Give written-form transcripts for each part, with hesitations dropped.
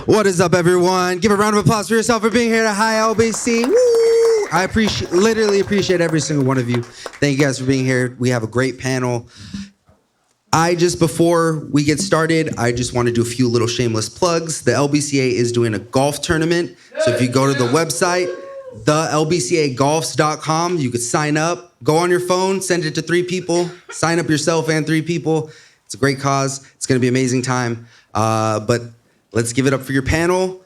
What is up, everyone? Give a round of applause for yourself for being here at HI LBC. Woo! I literally appreciate every single one of you. Thank you guys for being here. We have a great panel. Before we get started, I just want to do a few little shameless plugs. The LBCA is doing a golf tournament. So if you go to the website, thelbcagolfs.com, you could sign up, go on your phone, send it to 3 people, sign up yourself and 3 people. It's a great cause. It's going to be an amazing time. But let's give it up for your panel.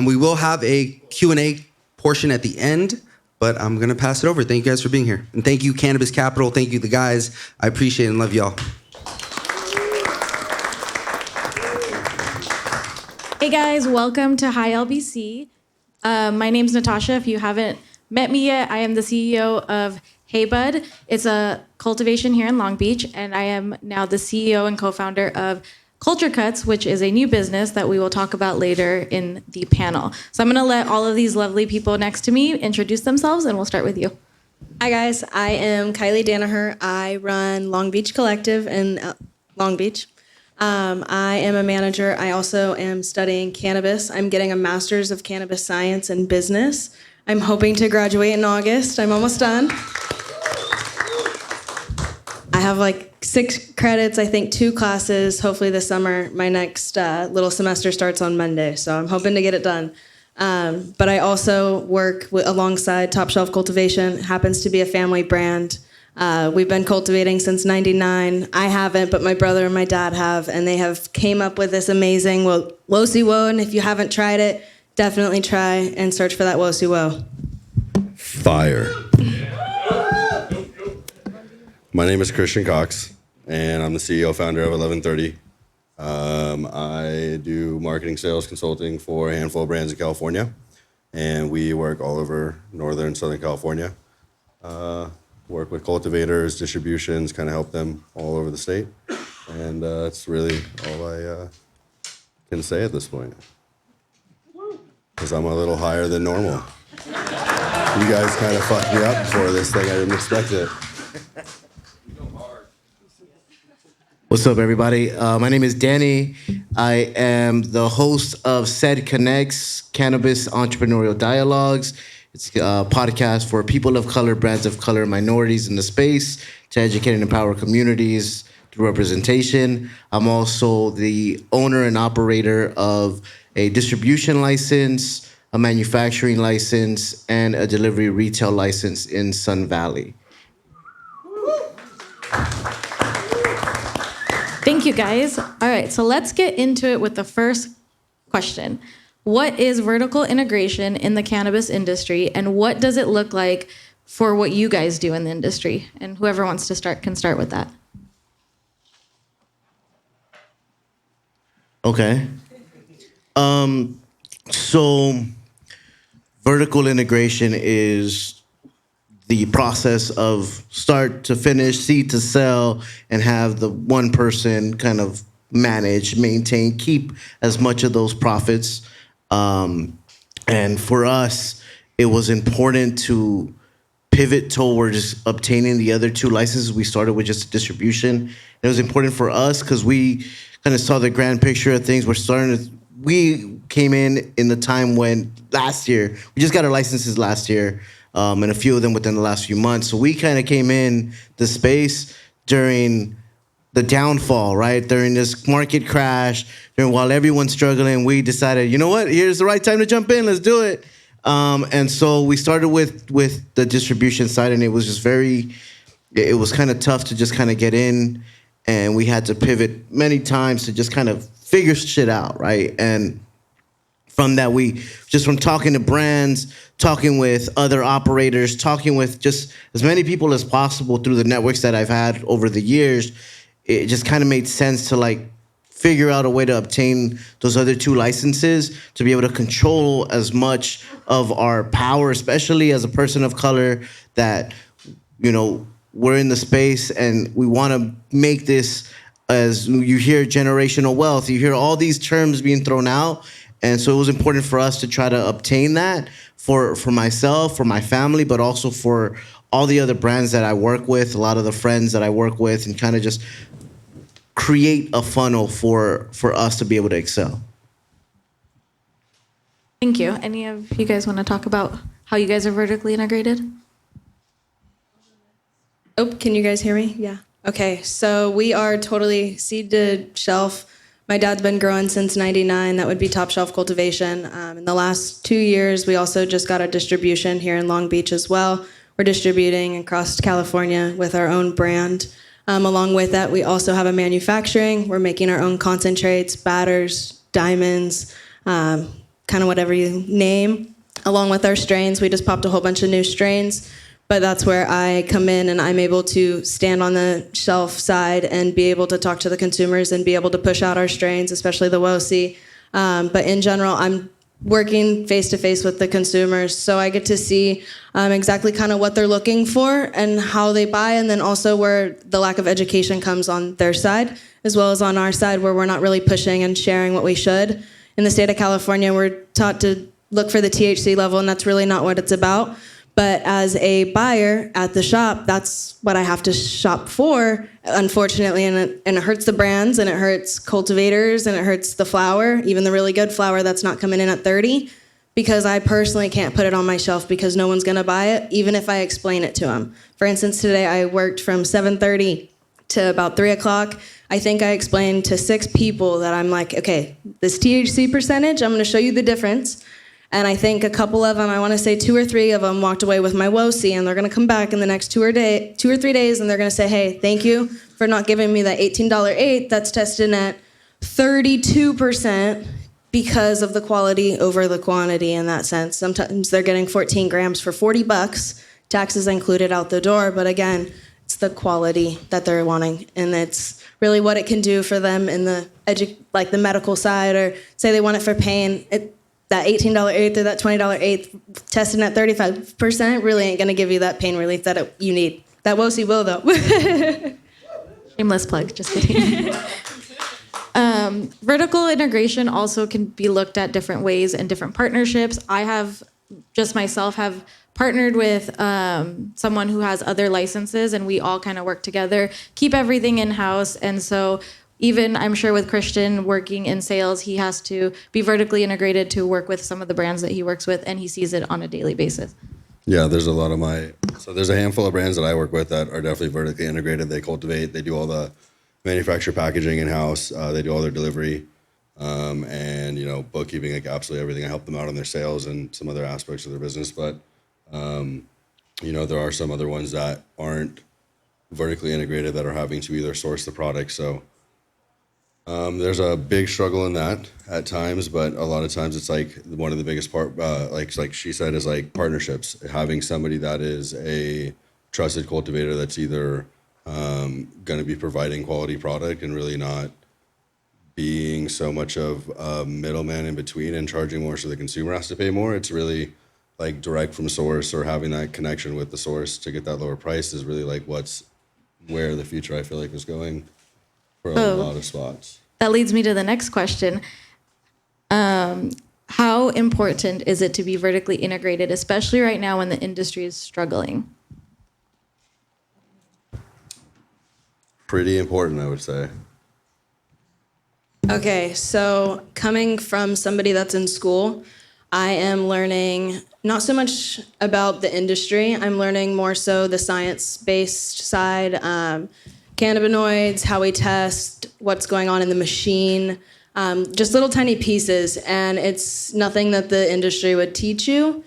We will have a Q&A portion at the end, but I'm going to pass it over. Thank you guys for being here. And thank you, Cannabis Capitol. Thank you, the guys. I appreciate it and love y'all. Hey guys, welcome to HI LBC. My name's Natasha. If you haven't met me yet, I am the CEO of Hey Bud. It's a cultivation here in Long Beach, and I am now the CEO and co-founder of Culture Cuts, which is a new business that we will talk about later in the panel. So I'm gonna let all of these lovely people next to me introduce themselves, and we'll start with you. Hi guys, I am Kylie Danaher. I run Long Beach Collective in Long Beach. I am a manager. I also am studying cannabis. I'm getting a master's of cannabis science and business. I'm hoping to graduate in August. I'm almost done. I have like 6 credits, I think 2 classes, hopefully this summer. My next little semester starts on Monday, so I'm hoping to get it done. But I also work alongside Top Shelf Cultivation. It happens to be a family brand. We've been cultivating since '99. I haven't, but my brother and my dad have, and they have came up with this amazing Wosi Wo, and if you haven't tried it, definitely try and search for that Wosi Wo. Fire. My name is Christian Cox, and I'm the CEO founder of 1130. I do marketing sales consulting for a handful of brands in California, and we work all over Northern and Southern California. Work with cultivators, distributions, kind of help them all over the state. And that's really all I can say at this point. Because I'm a little higher than normal. You guys kind of fucked me up before this thing. I didn't expect it. What's up, everybody? My name is Danny. I am the host of Said Connects, Cannabis Entrepreneurial Dialogues. It's a podcast for people of color, brands of color, minorities in the space to educate and empower communities through representation. I'm also the owner and operator of a distribution license, a manufacturing license, and a delivery retail license in Sun Valley. Thank you, guys. All right, so let's get into it with the first question. What is vertical integration in the cannabis industry, and what does it look like for what you guys do in the industry? And whoever wants to start can start with that. Okay. So vertical integration is the process of start to finish, seed to sell, and have the one person kind of manage, maintain, keep as much of those profits. And for us, it was important to pivot towards obtaining the other 2 licenses. We started with just distribution. It was important for us because we kind of saw the grand picture of things. We came in the time when last year, we just got our licenses last year, and a few of them within the last few months. So we kind of came in the space during the downfall, right? During this market crash, while everyone's struggling, we decided, you know what? Here's the right time to jump in. Let's do it. And so we started with the distribution side, and it was just it was kind of tough to just kind of get in, and we had to pivot many times to just kind of figure shit out, right? And from that, from talking to brands, talking with other operators, talking with just as many people as possible through the networks that I've had over the years, it just kind of made sense to like figure out a way to obtain those other 2 licenses to be able to control as much of our power, especially as a person of color that, you know, we're in the space and we want to make this, as you hear generational wealth, you hear all these terms being thrown out. And so it was important for us to try to obtain that for myself, for my family, but also for all the other brands that I work with, a lot of the friends that I work with, and kind of just create a funnel for us to be able to excel. Thank you. Any of you guys want to talk about how you guys are vertically integrated? Oh, can you guys hear me? Yeah. Okay, so we are totally seed to shelf. My dad's been growing since '99. That would be top shelf cultivation. In the last 2 years, we also just got a distribution here in Long Beach as well. We're distributing across California with our own brand. Along with that, we also have a manufacturing. We're making our own concentrates, batters, diamonds, kind of whatever you name. Along with our strains, we just popped a whole bunch of new strains. But that's where I come in and I'm able to stand on the shelf side and be able to talk to the consumers and be able to push out our strains, especially the WOSI. But in general, I'm working face to face with the consumers. So I get to see exactly kind of what they're looking for and how they buy, and then also where the lack of education comes on their side, as well as on our side where we're not really pushing and sharing what we should. In the state of California, we're taught to look for the THC level, and that's really not what it's about. But as a buyer at the shop, that's what I have to shop for, unfortunately, and it hurts the brands, and it hurts cultivators, and it hurts the flower, even the really good flower that's not coming in at 30, because I personally can't put it on my shelf because no one's gonna buy it, even if I explain it to them. For instance, today I worked from 7:30 to about 3 o'clock. I think I explained to 6 people that I'm like, okay, this THC percentage, I'm gonna show you the difference. And I think a couple of them, I want to say 2 or 3 of them walked away with my WOSI, and they're going to come back in the next 2 or 3 days, and they're going to say, hey, thank you for not giving me that $18 eighth that's tested at 32% because of the quality over the quantity in that sense. Sometimes they're getting 14 grams for $40, taxes included out the door, but again, it's the quality that they're wanting, and it's really what it can do for them in the like the medical side, or say they want it for pain. That $18 eighth or that $20 eighth tested at 35% really ain't gonna give you that pain relief that you need. That WOSI will though. Shameless plug, just kidding. Vertical integration also can be looked at different ways and different partnerships. I have partnered with someone who has other licenses, and we all kind of work together, keep everything in-house. And so even I'm sure with Christian working in sales, he has to be vertically integrated to work with some of the brands that he works with, and he sees it on a daily basis. Yeah, there's there's a handful of brands that I work with that are definitely vertically integrated. They cultivate, they do all the manufacture packaging in-house, they do all their delivery, and bookkeeping, like absolutely everything. I help them out on their sales and some other aspects of their business. But there are some other ones that aren't vertically integrated that are having to either source the product. So there's a big struggle in that at times, but a lot of times it's like one of the biggest part, like she said, is like partnerships. Having somebody that is a trusted cultivator that's either going to be providing quality product and really not being so much of a middleman in between and charging more so the consumer has to pay more. It's really like direct from source, or having that connection with the source to get that lower price is really like where the future I feel like is going for a lot of spots. That leads me to the next question. How important is it to be vertically integrated, especially right now when the industry is struggling? Pretty important, I would say. Okay, so coming from somebody that's in school, I am learning not so much about the industry. I'm learning more so the science-based side, cannabinoids, how we test, what's going on in the machine, just little tiny pieces, and it's nothing that the industry would teach you.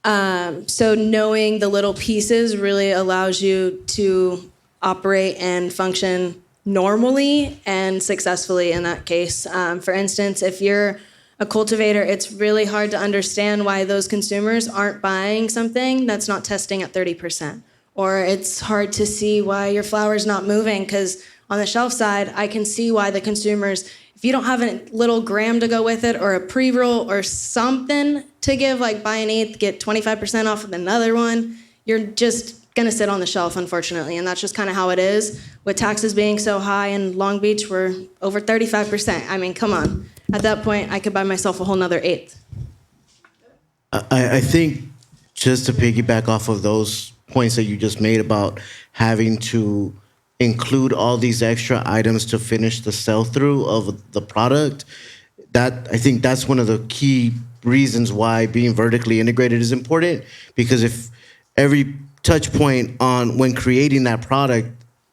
So knowing the little pieces really allows you to operate and function normally and successfully in that case. For instance, if you're a cultivator, it's really hard to understand why those consumers aren't buying something that's not testing at 30%. Or it's hard to see why your flower's not moving, because on the shelf side, I can see why the consumers, if you don't have a little gram to go with it or a pre-roll or something to give, like buy an eighth, get 25% off of another one, you're just gonna sit on the shelf, unfortunately. And that's just kind of how it is. With taxes being so high in Long Beach, we're over 35%. I mean, come on. At that point, I could buy myself a whole nother eighth. I think just to piggyback off of those points that you just made about having to include all these extra items to finish the sell-through of the product, that I think that's one of the key reasons why being vertically integrated is important, because if every touch point on when creating that product,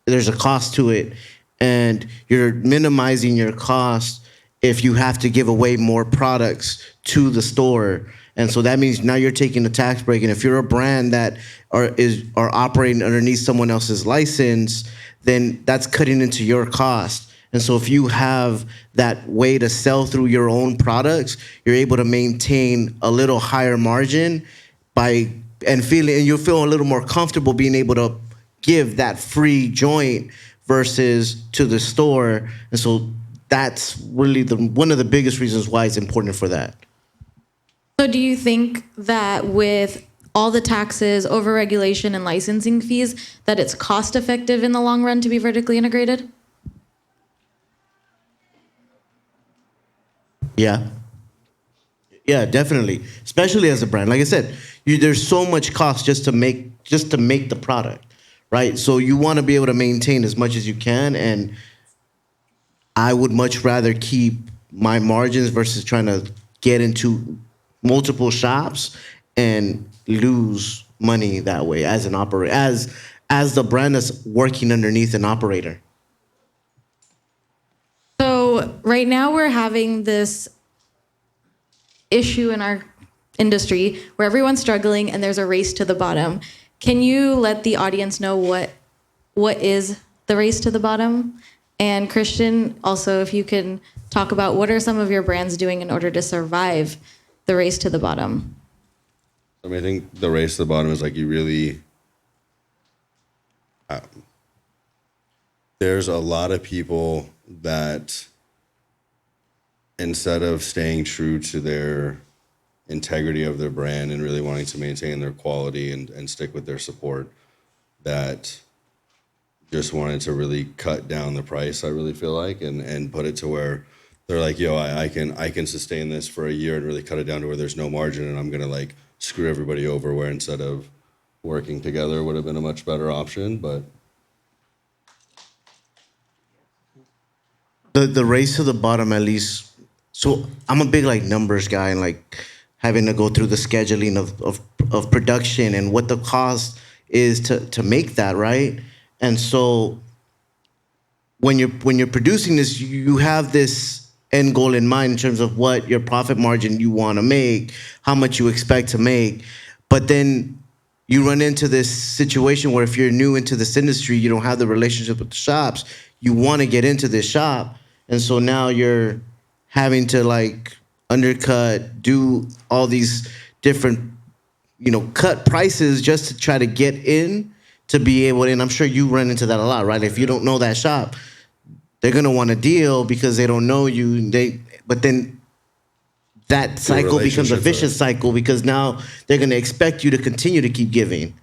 there's a cost to it, and you're minimizing your cost if you have to give away more products to the store. And so that means now you're taking a tax break. And if you're a brand that are operating underneath someone else's license, then that's cutting into your cost. And so if you have that way to sell through your own products, you're able to maintain a little higher margin and you'll feel a little more comfortable being able to give that free joint versus to the store. And so that's really one of the biggest reasons why it's important for that. So do you think that with all the taxes, overregulation, and licensing fees, that it's cost effective in the long run to be vertically integrated? Yeah. Yeah, definitely. Especially as a brand. Like I said, there's so much cost just to make the product, right? So you want to be able to maintain as much as you can, and I would much rather keep my margins versus trying to get into multiple shops and lose money that way as an operator, as the brand that's working underneath an operator. So right now we're having this issue in our industry where everyone's struggling and there's a race to the bottom. Can you let the audience know what is the race to the bottom? And Christian, also, if you can talk about what are some of your brands doing in order to survive the race to the bottom? I mean, I think the race to the bottom is like you really. There's a lot of people that, instead of staying true to their integrity of their brand and really wanting to maintain their quality and stick with their support, that just wanted to really cut down the price, I really feel like, and put it to where they're like, yo, I can sustain this for a year and really cut it down to where there's no margin, and I'm gonna like screw everybody over, where instead of working together would have been a much better option. But The race to the bottom, at least. So I'm a big like numbers guy, and like having to go through the scheduling of production and what the cost is to make that, right? And so when you're producing this, you have this end goal in mind in terms of what your profit margin you want to make, how much you expect to make. But then you run into this situation where if you're new into this industry, you don't have the relationship with the shops, you want to get into this shop. And so now you're having to like undercut, do all these different, cut prices just to try to get in to be able to, and I'm sure you run into that a lot, right? If you don't know that shop, they're going to want a deal because they don't know you. But then that cycle becomes a vicious cycle because now they're going to expect you to continue to keep giving.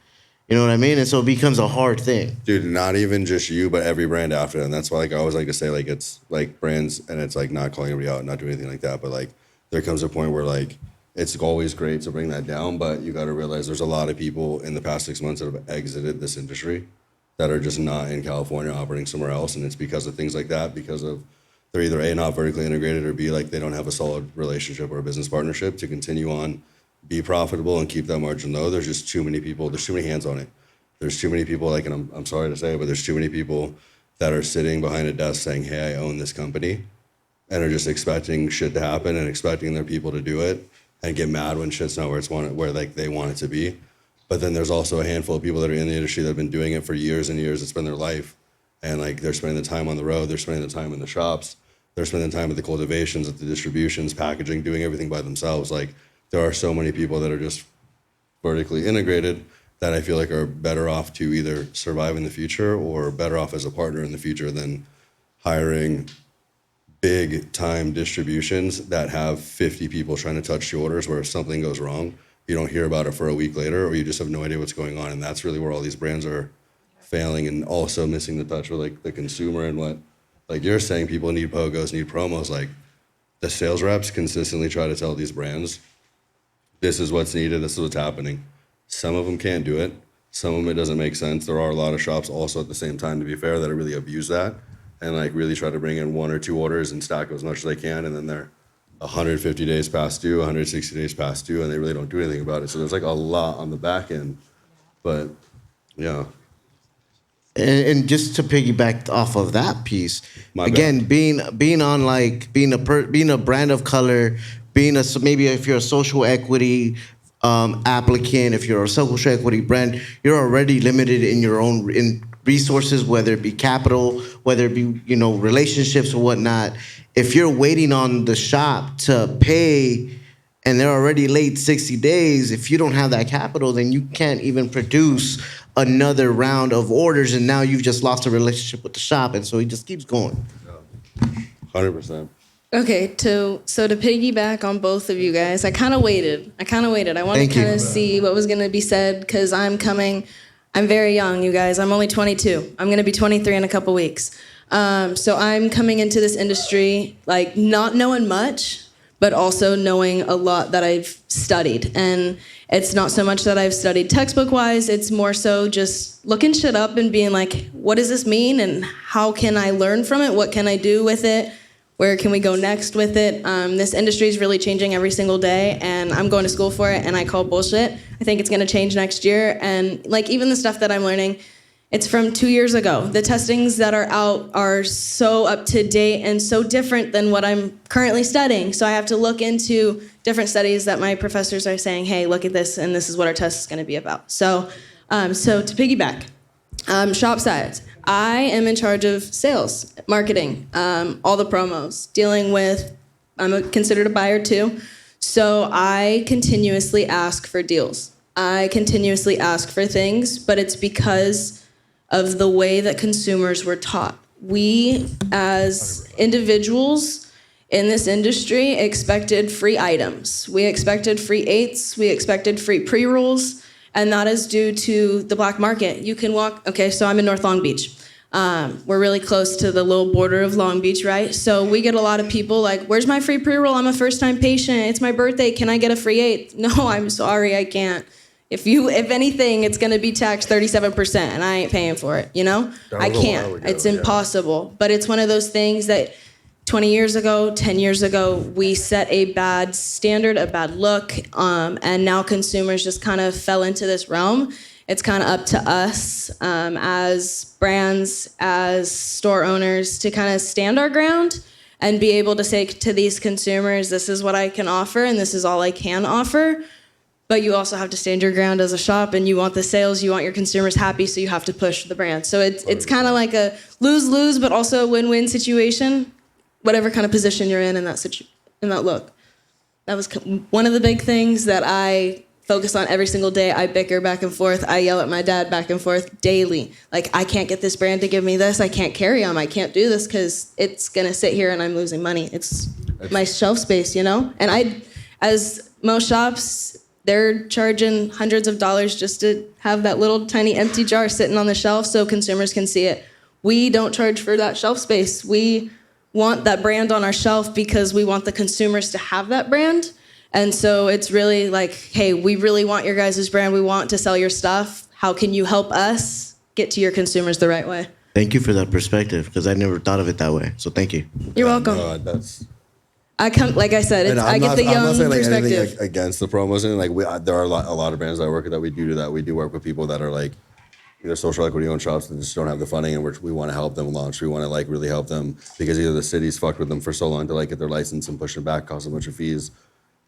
You know what I mean? And so it becomes a hard thing. dude, not even just you, but every brand after that. And that's why like I always like to say like it's like brands, and it's like not calling anybody out, not doing anything like that, but like there comes a point where like it's always great to bring that down, but you got to realize there's a lot of people in the past 6 months that have exited this industry that are just not in California, operating somewhere else, and it's because of things like that, because of they're either A, not vertically integrated, or B, like they don't have a solid relationship or a business partnership to continue on, be profitable, and keep that margin low. There's just too many people. There's too many hands on it. There's too many people, like, and I'm sorry to say, but there's too many people that are sitting behind a desk saying, hey, I own this company, and are just expecting shit to happen and expecting their people to do it and get mad when shit's not where like they want it to be. But then there's also a handful of people that are in the industry that have been doing it for years and years. It's been their life. And like they're spending the time on the road, they're spending the time in the shops, they're spending time at the cultivations, at the distributions, packaging, doing everything by themselves. Like there are so many people that are just vertically integrated that I feel like are better off to either survive in the future or better off as a partner in the future than hiring big time distributions that have 50 people trying to touch the orders, where if something goes wrong, you don't hear about it for a week later, or you just have no idea what's going on. And that's really where all these brands are failing, and also missing the touch with like the consumer. And what, like you're saying, people need pogos, need promos. Like the sales reps consistently try to tell these brands, this is what's needed, this is what's happening. Some of them can't do it. Some of them, it doesn't make sense. There are a lot of shops also at the same time, to be fair, that really abuse that and like really try to bring in 1 or 2 orders and stack as much as they can. And then they're 150 days past due, 160 days past due, and they really don't do anything about it. So there's like a lot on the back end. But yeah. And just to piggyback off of that piece, My again, bad. being on like being a brand of color, maybe if you're a social equity applicant, if you're a social equity brand, you're already limited in your own in resources, whether it be capital, whether it be relationships or whatnot. If you're waiting on the shop to pay and they're already late 60 days, if you don't have that capital, then you can't even produce another round of orders, and now you've just lost a relationship with the shop, and so it just keeps going. 100%. Okay, so to piggyback on both of you guys, I kind of waited. I wanted Thank to you. kind of see what was going to be said because I'm very young, you guys. I'm only 22. I'm going to be 23 in a couple weeks. So I'm coming into this industry like not knowing much, but also knowing a lot that I've studied. And it's not so much that I've studied textbook-wise, it's more so just looking shit up and being like, what does this mean and how can I learn from it? What can I do with it? Where can we go next with it? This industry is really changing every single day, and I'm going to school for it, and I call bullshit. I think it's gonna change next year, and like even the stuff that I'm learning, it's from 2 years ago. The testings that are out are so up to date and so different than what I'm currently studying. So I have to look into different studies that my professors are saying, hey, look at this, and this is what our test is gonna be about. So to piggyback, shop size. I am in charge of sales, marketing, all the promos, dealing with, considered a buyer too. So I continuously ask for deals. I continuously ask for things, but it's because of the way that consumers were taught. We, as individuals in this industry, expected free items. We expected free eighths. We expected free pre-rolls, and that is due to the black market. You can walk, okay, so I'm in North Long Beach. We're really close to the little border of Long Beach, right? So we get a lot of people like, where's my free pre-roll? I'm a first-time patient. It's my birthday. Can I get a free eighth? No, I'm sorry, I can't. If anything, it's gonna be taxed 37%, and I ain't paying for it, I can't. It's impossible. But it's one of those things that 20 years ago, 10 years ago, we set a bad standard, a bad look, and now consumers just kind of fell into this realm. It's kind of up to us as brands, as store owners, to kind of stand our ground and be able to say to these consumers, this is what I can offer, and this is all I can offer. But you also have to stand your ground as a shop, and you want the sales, you want your consumers happy, so you have to push the brand. So it's kind of like a lose-lose, but also a win-win situation, whatever kind of position you're in that look. That was one of the big things that I focus on every single day. I bicker back and forth. I yell at my dad back and forth daily. Like, I can't get this brand to give me this. I can't carry them. I can't do this because it's going to sit here and I'm losing money. It's my shelf space, And as most shops, they're charging hundreds of dollars just to have that little tiny empty jar sitting on the shelf so consumers can see it. We don't charge for that shelf space. We want that brand on our shelf because we want the consumers to have that brand. And so it's really like, hey, we really want your guys' brand. We want to sell your stuff. How can you help us get to your consumers the right way? Thank you for that perspective, because I never thought of it that way. So thank you. You're welcome. Like I said, I get the young I'm not saying like perspective. anything against the promos, and like there are a lot of brands that I work with that we do that. We do work with people that are like either social equity owned shops that just don't have the funding, and we want to help them launch. We want to like really help them because either the city's fucked with them for so long to like get their license and push them back, cost a bunch of fees,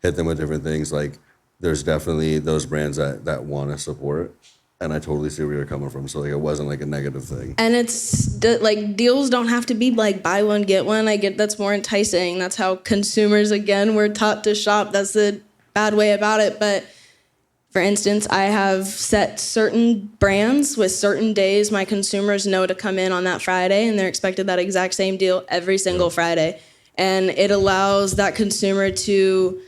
hit them with different things. Like there's definitely those brands that want to support. And I totally see where you're coming from. So like it wasn't like a negative thing. And it's like deals don't have to be like buy one, get one. I get that's more enticing. That's how consumers, again, were taught to shop. That's the bad way about it. But for instance, I have set certain brands with certain days my consumers know to come in on that Friday, and they're expected that exact same deal every single Friday. And it allows that consumer to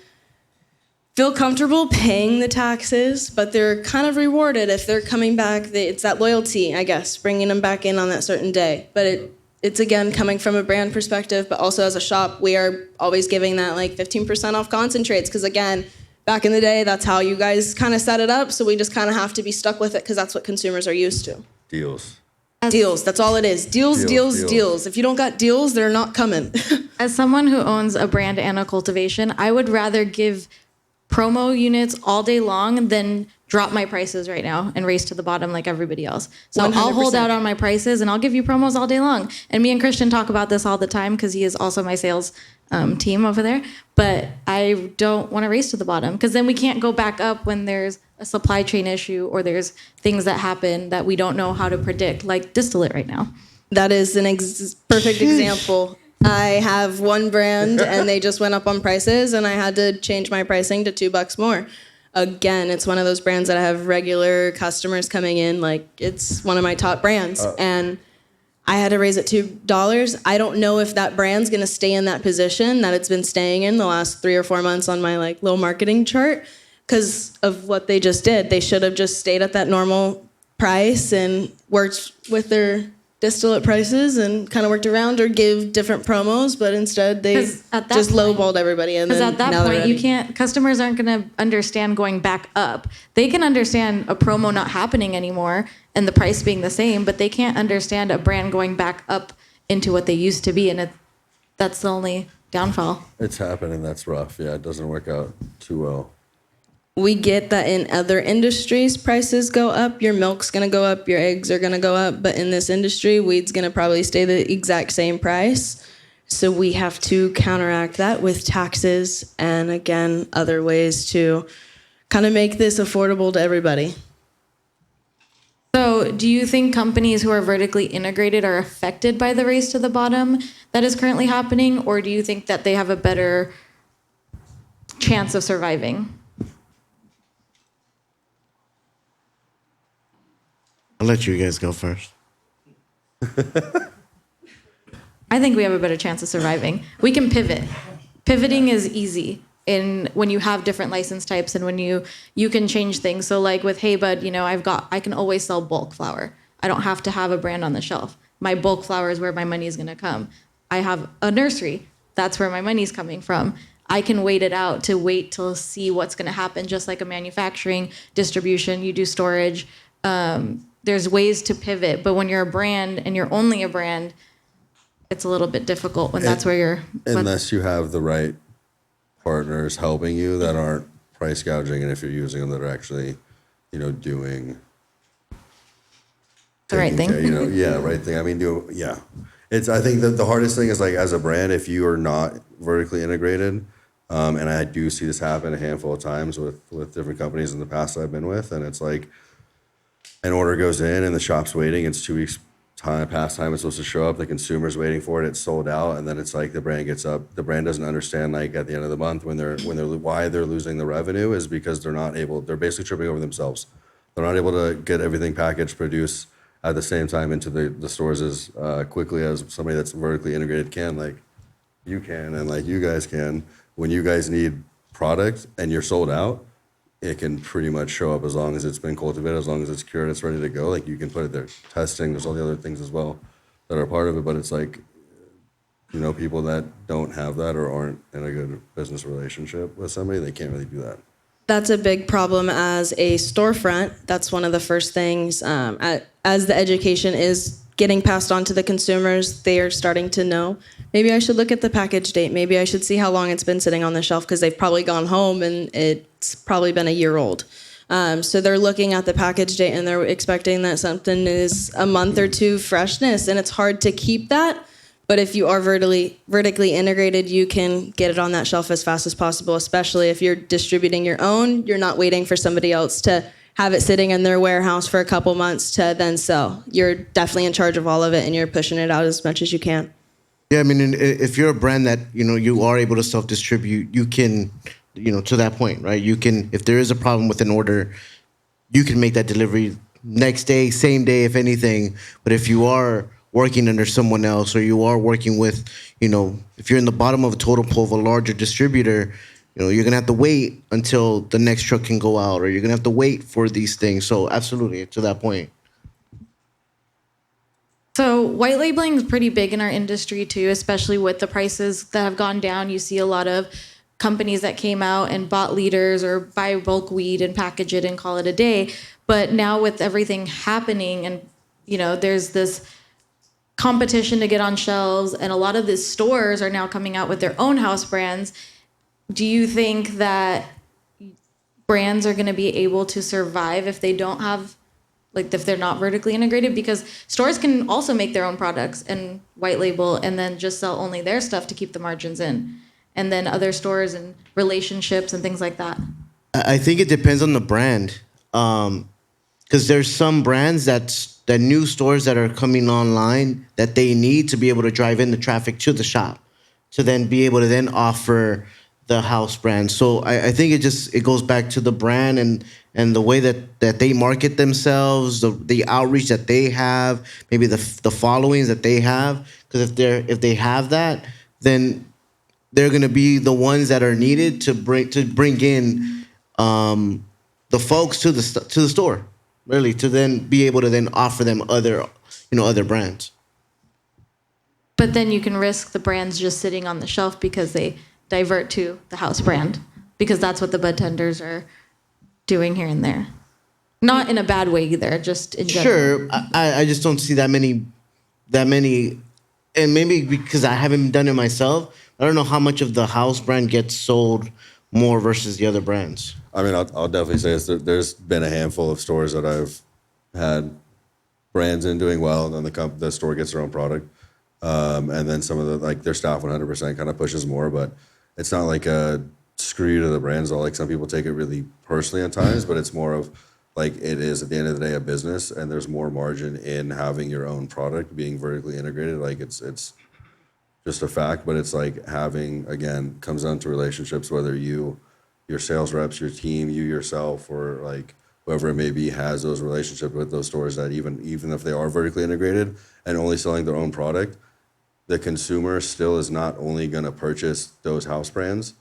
feel comfortable paying the taxes, but they're kind of rewarded if they're coming back. It's that loyalty, I guess, bringing them back in on that certain day. But it's again, coming from a brand perspective, but also as a shop, we are always giving that like 15% off concentrates. Because again, back in the day, that's how you guys kind of set it up. So we just kind of have to be stuck with it because that's what consumers are used to. Deals. Deals. That's all it is. Deals, deals, deals. If you don't got deals, they're not coming. As someone who owns a brand and a cultivation, I would rather give promo units all day long than drop my prices right now and race to the bottom like everybody else. So i will hold 100%. out on my prices and I'll give you promos all day long. And me and Christian talk about this all the time because he is also my sales team over there. But I don't want to race to the bottom because then we can't go back up when there's a supply chain issue or there's things that happen that we don't know how to predict, like distillate right now. That is an perfect example. I have one brand and they just went up on prices and I had to change my pricing to $2 more. Again, it's one of those brands that I have regular customers coming in. Like, it's one of my top brands. And I had to raise it $2. I don't know if that brand's going to stay in that position that it's been staying in the last 3 or 4 months on my like little marketing chart because of what they just did. They should have just stayed at that normal price and worked with their distillate prices and kind of worked around or give different promos, but instead they just lowballed everybody. And because then at that now point, you can't. Customers aren't going to understand going back up. They can understand a promo not happening anymore and the price being the same, but they can't understand a brand going back up into what they used to be, and that's the only downfall. It's happening. That's rough. Yeah, it doesn't work out too well. We get that in other industries, prices go up. Your milk's going to go up. Your eggs are going to go up. But in this industry, weed's going to probably stay the exact same price. So we have to counteract that with taxes and, again, other ways to kind of make this affordable to everybody. So do you think companies who are vertically integrated are affected by the race to the bottom that is currently happening? Or do you think that they have a better chance of surviving? I'll let you guys go first. I think we have a better chance of surviving. We can pivot. Pivoting is easy when you have different license types and when you can change things. So like with Hey Bud, I can always sell bulk flower. I don't have to have a brand on the shelf. My bulk flower is where my money is going to come. I have a nursery. That's where my money's coming from. I can wait it out to see what's going to happen, just like a manufacturing, distribution, you do storage. There's ways to pivot, but when you're a brand and you're only a brand, it's a little bit difficult when that's where you're... Unless you have the right partners helping you that aren't price gouging, and if you're using them that are actually, doing... The right thing. Right thing. I mean, I think that the hardest thing is like as a brand, if you are not vertically integrated, and I do see this happen a handful of times with different companies in the past I've been with, and it's like, an order goes in and the shop's waiting. It's 2 weeks past time it's supposed to show up. The consumer's waiting for it. It's sold out, and then it's like the brand gets up. The brand doesn't understand like at the end of the month why they're losing the revenue is because they're basically tripping over themselves. They're not able to get everything packaged, produced at the same time into the stores as quickly as somebody that's vertically integrated can, like you can and like you guys can. When you guys need product and you're sold out, it can pretty much show up as long as it's been cultivated, as long as it's cured, it's ready to go. Like you can put it there. Testing, there's all the other things as well that are part of it. But it's like, people that don't have that or aren't in a good business relationship with somebody, they can't really do that. That's a big problem as a storefront. That's one of the first things. As the education is getting passed on to the consumers, they are starting to know, maybe I should look at the package date. Maybe I should see how long it's been sitting on the shelf because they've probably gone home and it's probably been a year old. So they're looking at the package date and they're expecting that something is a month or two freshness, and it's hard to keep that. But if you are vertically integrated, you can get it on that shelf as fast as possible, especially if you're distributing your own. You're not waiting for somebody else to have it sitting in their warehouse for a couple months to then sell. You're definitely in charge of all of it, and you're pushing it out as much as you can. Yeah, I mean, if you're a brand that, you are able to self-distribute, you can, to that point, right? You can, if there is a problem with an order, you can make that delivery next day, same day, if anything. But if you are working under someone else, or you are working with, if you're in the bottom of a totem pole of a larger distributor, you're going to have to wait until the next truck can go out, or you're going to have to wait for these things. So absolutely, to that point. So white labeling is pretty big in our industry too, especially with the prices that have gone down. You see a lot of companies that came out and bought liters or buy bulk weed and package it and call it a day. But now with everything happening and there's this competition to get on shelves, and a lot of these stores are now coming out with their own house brands. Do you think that brands are going to be able to survive if they don't have, if they're not vertically integrated? Because stores can also make their own products and white label and then just sell only their stuff to keep the margins in. And then other stores and relationships and things like that. I think it depends on the brand. Because there's some brands that new stores that are coming online that they need to be able to drive in the traffic to the shop to then be able to then offer the house brand. So I think it goes back to the brand and the way that they market themselves, the outreach that they have, maybe the followings that they have. Because if they have that, then they're going to be the ones that are needed to bring in the folks to the store, really, to then be able to then offer them other brands. But then you can risk the brands just sitting on the shelf because they divert to the house brand, because that's what the bud tenders are doing here and there. Not in a bad way either, just in general. Sure, I just don't see that many, and maybe because I haven't done it myself, I don't know how much of the house brand gets sold more versus the other brands. I mean, I'll definitely say this. There's been a handful of stores that I've had brands in doing well, and then the store gets their own product. And then some of their staff 100% kind of pushes more, but it's not like a screw you to the brands. Like some people take it really personally at times, but it's more of it is at the end of the day a business, and there's more margin in having your own product being vertically integrated. It's just a fact, but it's having, again, comes down to relationships, whether your sales reps, your team, you yourself, or whoever it may be has those relationships with those stores that even if they are vertically integrated and only selling their own product, the consumer still is not only going to purchase those house brands.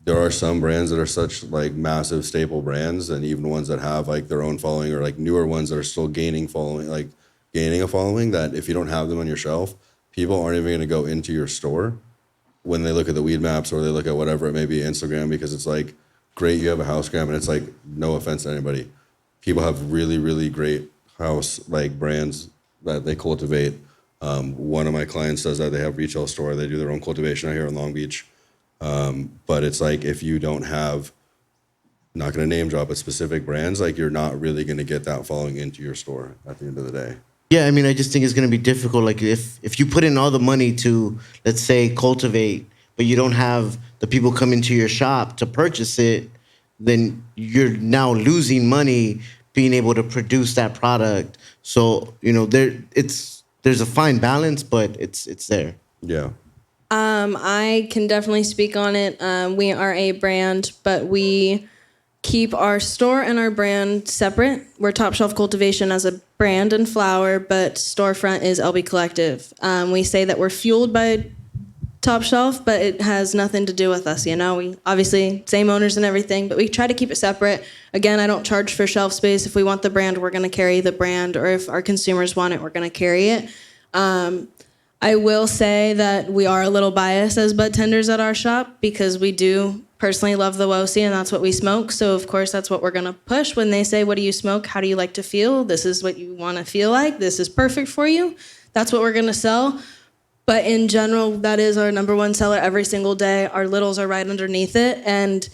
There are some brands that are such massive staple brands, and even ones that have their own following, or newer ones that are still gaining a following, that if you don't have them on your shelf, people aren't even going to go into your store when they look at the weed maps or they look at whatever it may be, Instagram, because it's great, you have a house gram, and it's no offense to anybody. People have really, really great house brands that they cultivate. One of my clients does that. They have a retail store. They do their own cultivation out here in Long Beach. But it's if you don't have, not going to name drop, but specific brands, you're not really going to get that following into your store at the end of the day. Yeah, I mean, I just think it's going to be difficult. If you put in all the money to, let's say, cultivate, but you don't have the people come into your shop to purchase it, then you're now losing money being able to produce that product. So, there's a fine balance, but it's there. Yeah. I can definitely speak on it. We are a brand, but we keep our store and our brand separate. We're Top Shelf Cultivation as a brand and flower, but storefront is LB Collective. We say that we're fueled by Top Shelf, but it has nothing to do with us. We obviously same owners and everything, but we try to keep it separate. Again, I don't charge for shelf space. If we want the brand, we're going to carry the brand, or if our consumers want it, we're going to carry it. I will say that we are a little biased as bud tenders at our shop, because we do personally love the WOSI, and that's what we smoke. So of course that's what we're going to push when they say, what do you smoke? How do you like to feel? This is what you want to feel like. This is perfect for you. That's what we're going to sell. But in general, that is our number one seller every single day. Our littles are right underneath it. And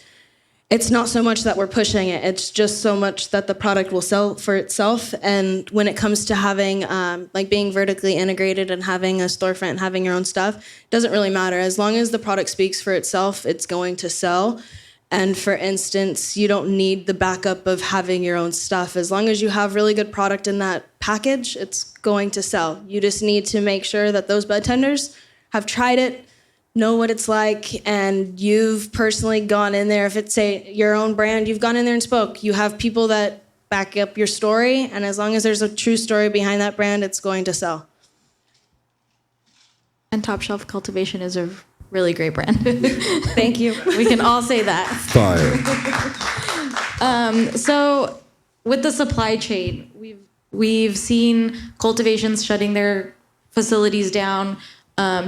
it's not so much that we're pushing it. It's just so much that the product will sell for itself. And when it comes to having, being vertically integrated and having a storefront and having your own stuff, it doesn't really matter. As long as the product speaks for itself, it's going to sell. And for instance, you don't need the backup of having your own stuff. As long as you have really good product in that package, it's going to sell. You just need to make sure that those bud tenders have tried it, know what it's like, and you've personally gone in there. If it's your own brand, you've gone in there and spoke. You have people that back up your story, and as long as there's a true story behind that brand, it's going to sell. And Top Shelf Cultivation is a really great brand. Thank you. We can all say that. Fire. So with the supply chain, we've seen cultivations shutting their facilities down.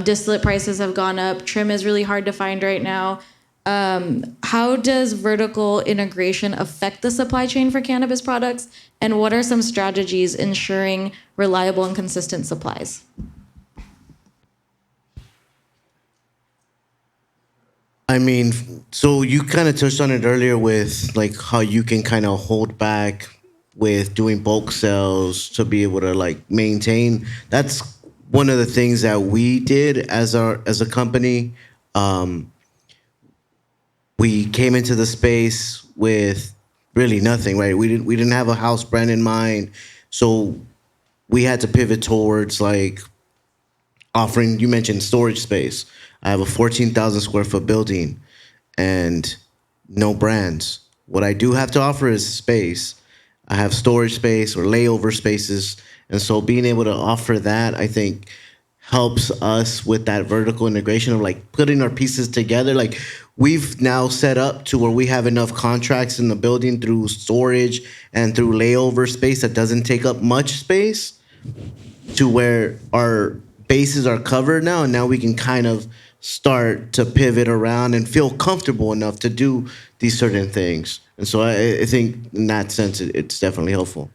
Distillate prices have gone up. Trim is really hard to find right now. How does vertical integration affect the supply chain for cannabis products? And what are some strategies ensuring reliable and consistent supplies? I mean, so you kind of touched on it earlier with like how you can kind of hold back with doing bulk sales to be able to like maintain. That's one of the things that we did as a company. We came into the space with really nothing, right? We didn't have a house brand in mind, so we had to pivot towards like offering. You mentioned storage space. I have a 14,000 square foot building and no brands. What I do have to offer is space. I have storage space or layover spaces. And so being able to offer that, I think, helps us with that vertical integration of like putting our pieces together. Like we've now set up to where we have enough contracts in the building through storage and through layover space that doesn't take up much space to where our bases are covered now, and now we can kind of start to pivot around and feel comfortable enough to do these certain things. And so I think in that sense, it's definitely helpful.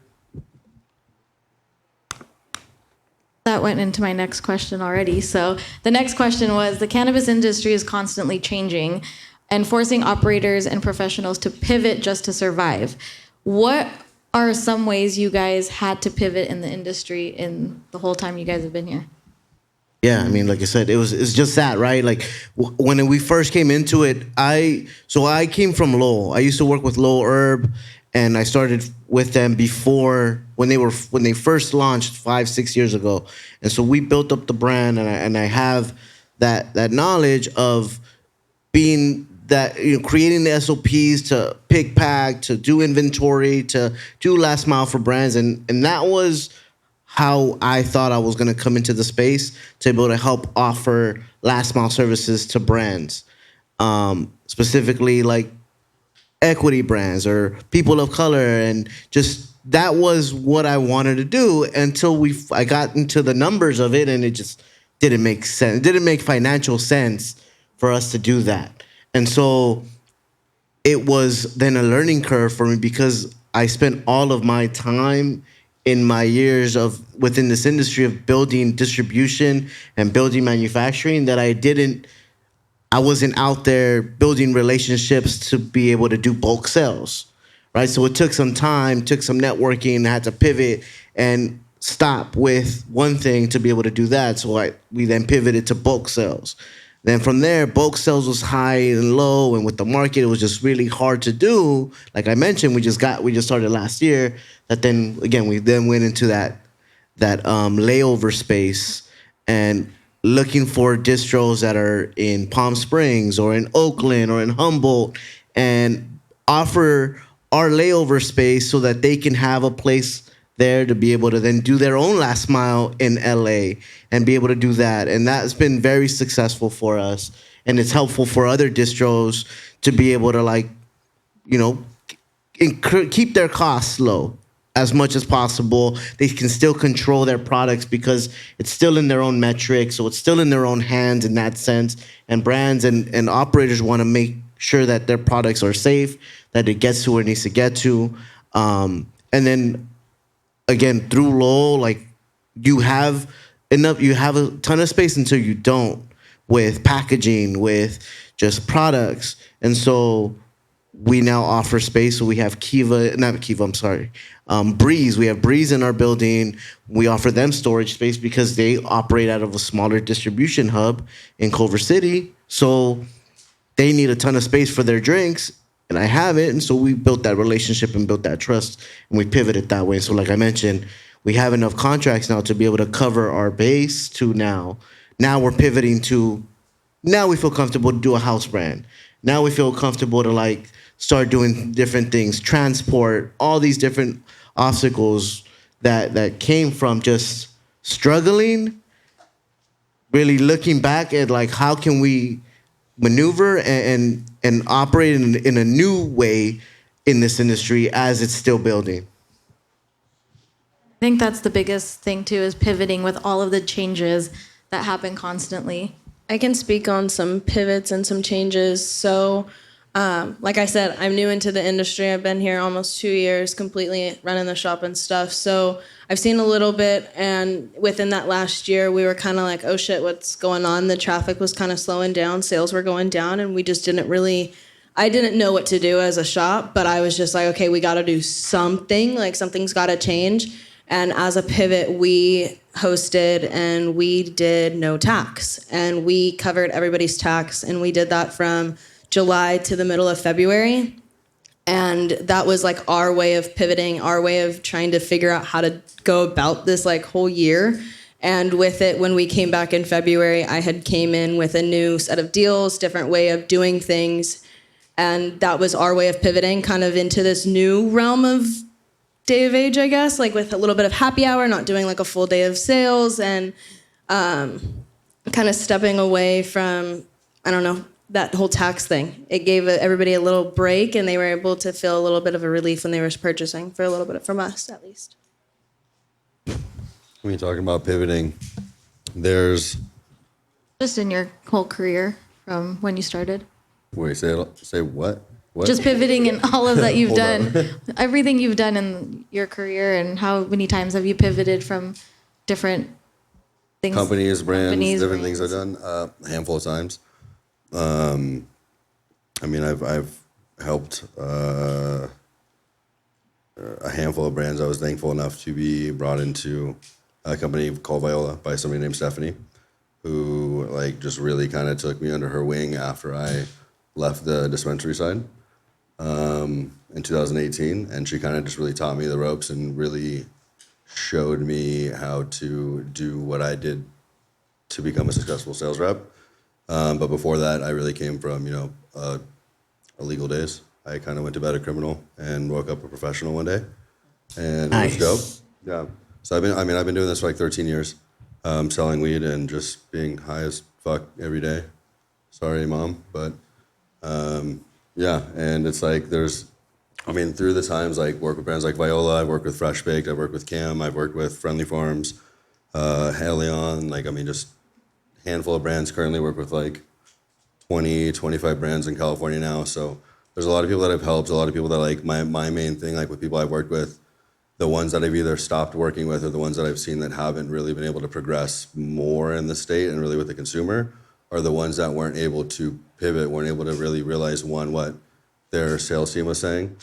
That went into my next question already. So the next question was, the cannabis industry is constantly changing and forcing operators and professionals to pivot just to survive. What are some ways you guys had to pivot in the industry in the whole time you guys have been here? Yeah, I mean, like I said, it's just that, right? Like when we first came into it, I came from Lowell. I used to work with Lowell Herb, and I started with them before when they first launched 5-6 years ago. And so we built up the brand, and I have that knowledge of being that, you know, creating the SOPs to pick, pack, to do inventory, to do last mile for brands, and that was how I thought I was going to come into the space, to be able to help offer last mile services to brands, specifically like equity brands or people of color. And just that was what I wanted to do until I got into the numbers of it, and it just didn't make sense. It didn't make financial sense for us to do that. And so it was then a learning curve for me, because I spent all of my time in my years of within this industry of building distribution and building manufacturing, that I wasn't out there building relationships to be able to do bulk sales, right? So it took some time, took some networking, I had to pivot and stop with one thing to be able to do that. So we then pivoted to bulk sales. Then from there, bulk sales was high and low, and with the market, it was just really hard to do. Like I mentioned, we just started last year. That then again, we then went into that layover space and looking for distros that are in Palm Springs or in Oakland or in Humboldt, and offer our layover space so that they can have a place there to be able to then do their own last mile in LA and be able to do that. And that's been very successful for us. And it's helpful for other distros to be able to, like, you know, keep their costs low as much as possible. They can still control their products because it's still in their own metrics. So it's still in their own hands in that sense. And brands and operators want to make sure that their products are safe, that it gets to where it needs to get to. And then again, through Lowell, like you have a ton of space until you don't, with packaging, with just products. And so we now offer space. So we have Breeze. We have Breeze in our building. We offer them storage space because they operate out of a smaller distribution hub in Culver City. So they need a ton of space for their drinks, and I have it. And so we built that relationship and built that trust, and we pivoted that way. So like I mentioned, we have enough contracts now to be able to cover our base to now. Now we're pivoting to, now we feel comfortable to do a house brand. Now we feel comfortable to like start doing different things, transport, all these different obstacles that came from just struggling, really looking back at like how can we maneuver and operate in a new way in this industry as it's still building. I think that's the biggest thing too, is pivoting with all of the changes that happen constantly. I can speak on some pivots and some changes. So, like I said, I'm new into the industry. I've been here almost 2 years, completely running the shop and stuff. So I've seen a little bit, and within that last year, we were kind of like, oh shit, what's going on? The traffic was kind of slowing down, sales were going down, and we just didn't really. I didn't know what to do as a shop, but I was just like, okay, we got to do something. Like something's got to change. And as a pivot, we hosted and we did no tax, and we covered everybody's tax, and we did that from July to the middle of February. And that was like our way of pivoting, our way of trying to figure out how to go about this like whole year. And with it, when we came back in February, I had came in with a new set of deals, different way of doing things. And that was our way of pivoting kind of into this new realm of day of age, I guess, like with a little bit of happy hour, not doing like a full day of sales, and kind of stepping away from, I don't know, that whole tax thing. It gave everybody a little break, and they were able to feel a little bit of a relief when they were purchasing for a little bit from us, at least. When you're talking about pivoting, there's Just in your whole career from when you started. wait, say what? What? Just pivoting in all of that you've Hold done, everything you've done in your career, and how many times have you pivoted from different things? companies, brands, Companies, different brands. things I've done a handful of times. I mean, I've helped a handful of brands. I was thankful enough to be brought into a company called Viola by somebody named Stephanie, who like just really kind of took me under her wing after I left the dispensary side in 2018, and she kind of just really taught me the ropes and really showed me how to do what I did to become a successful sales rep. But before that, I really came from, illegal days. I kind of went to bed a criminal and woke up a professional one day, and Nice. it was dope. Yeah. So I've been doing this for like 13 years, selling weed and just being high as fuck every day. Sorry, mom, but yeah. And it's like through the times, like work with brands like Viola, I've worked with Fresh Baked, I've worked with Cam, I've worked with Friendly Farms, Helion, just handful of brands. Currently work with like 20, 25 brands in California now. So there's a lot of people that I've helped, a lot of people that like my main thing, like with people I've worked with, the ones that I've either stopped working with or the ones that I've seen that haven't really been able to progress more in the state and really with the consumer are the ones that weren't able to pivot, weren't able to really realize what their sales team was saying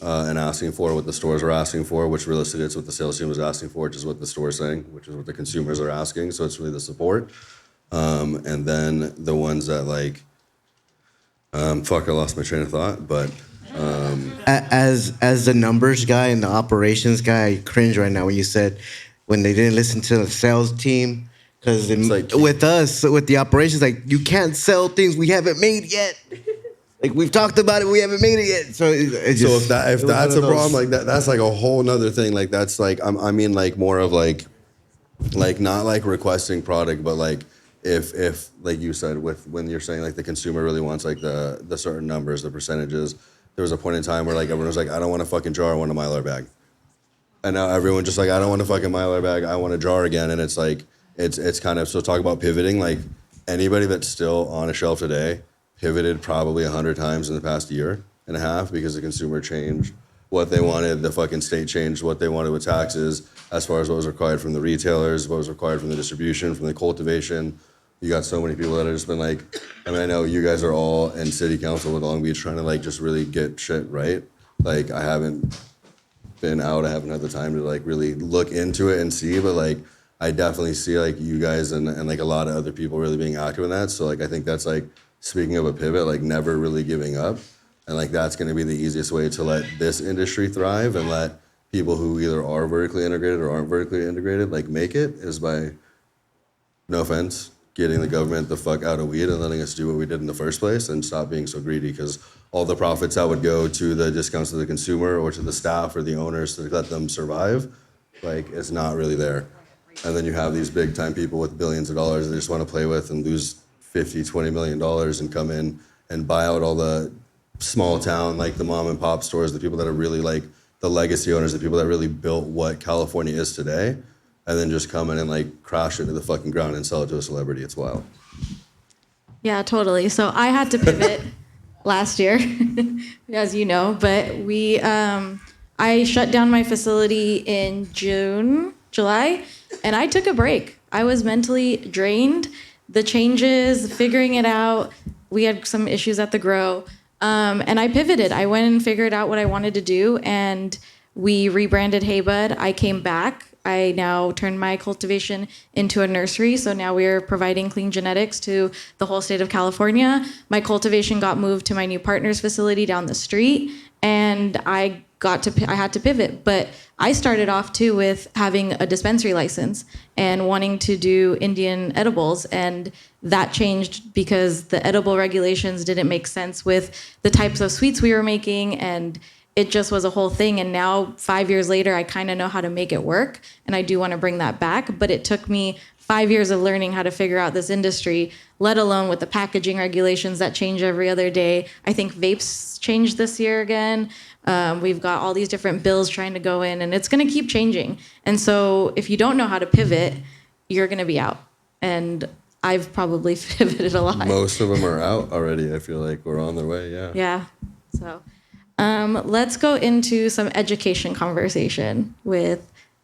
and asking for, what the stores were asking for, which realistically it's what the sales team was asking for, which is what the store's saying, which is what the consumers are asking. So it's really the support. And then the ones that like, I lost my train of thought, but As the numbers guy and the operations guy, I cringe right now when you said when they didn't listen to the sales team. Because like- with us, with the operations, like you can't sell things we haven't made yet. Like we've talked about it, we haven't made it yet. So it just, so if it was that's a one of those- problem, like that's like a whole nother thing. Like that's like I mean like more of like not like requesting product, but like if like you said with when you're saying like the consumer really wants like the certain numbers, the percentages. There was a point in time where like everyone was like, I don't want a fucking jar, I want a Mylar bag. And now everyone just like, I don't want a fucking Mylar bag, I want a jar again. And it's like it's kind of, so talk about pivoting, like anybody that's still on a shelf today pivoted probably 100 times in the past year and a half because the consumer changed what they wanted, the fucking state changed what they wanted with taxes as far as what was required from the retailers, what was required from the distribution, from the cultivation. You got so many people that have just been like, I mean, I know you guys are all in city council with Long Beach trying to like just really get shit right. Like I haven't been out, I haven't had the time to like really look into it and see, but like I definitely see like you guys and like a lot of other people really being active in that. So like I think that's like, speaking of a pivot, like never really giving up. And like that's gonna be the easiest way to let this industry thrive and let people who either are vertically integrated or aren't vertically integrated like make it, is by, no offense, getting the government the fuck out of weed and letting us do what we did in the first place and stop being so greedy, because all the profits that would go to the discounts to the consumer or to the staff or the owners to let them survive, like it's not really there. And then you have these big time people with billions of dollars they just want to play with and lose $50-20 million and come in and buy out all the small town, like the mom and pop stores, the people that are really like the legacy owners, the people that really built what California is today, and then just come in and like crash it into the fucking ground and sell it to a celebrity. It's wild. Yeah, totally. So I had to pivot last year, as you know, but I shut down my facility in July, and I took a break. I was mentally drained. The changes, figuring it out. We had some issues at the grow, and I pivoted. I went and figured out what I wanted to do, and we rebranded Hey Bud. I came back. I now turned my cultivation into a nursery, so now we're providing clean genetics to the whole state of California. My cultivation got moved to my new partner's facility down the street, and I had to pivot. But I started off too with having a dispensary license and wanting to do Indian edibles, and that changed because the edible regulations didn't make sense with the types of sweets we were making, and it just was a whole thing. And now 5 years later, I kind of know how to make it work, and I do want to bring that back. But it took me 5 years of learning how to figure out this industry, let alone with the packaging regulations that change every other day. I think vapes changed this year again. We've got all these different bills trying to go in, and it's going to keep changing. And so if you don't know how to pivot, you're going to be out. And I've probably pivoted a lot. Most of them are out already. I feel like we're on their way. Yeah. Yeah. So let's go into some education conversation with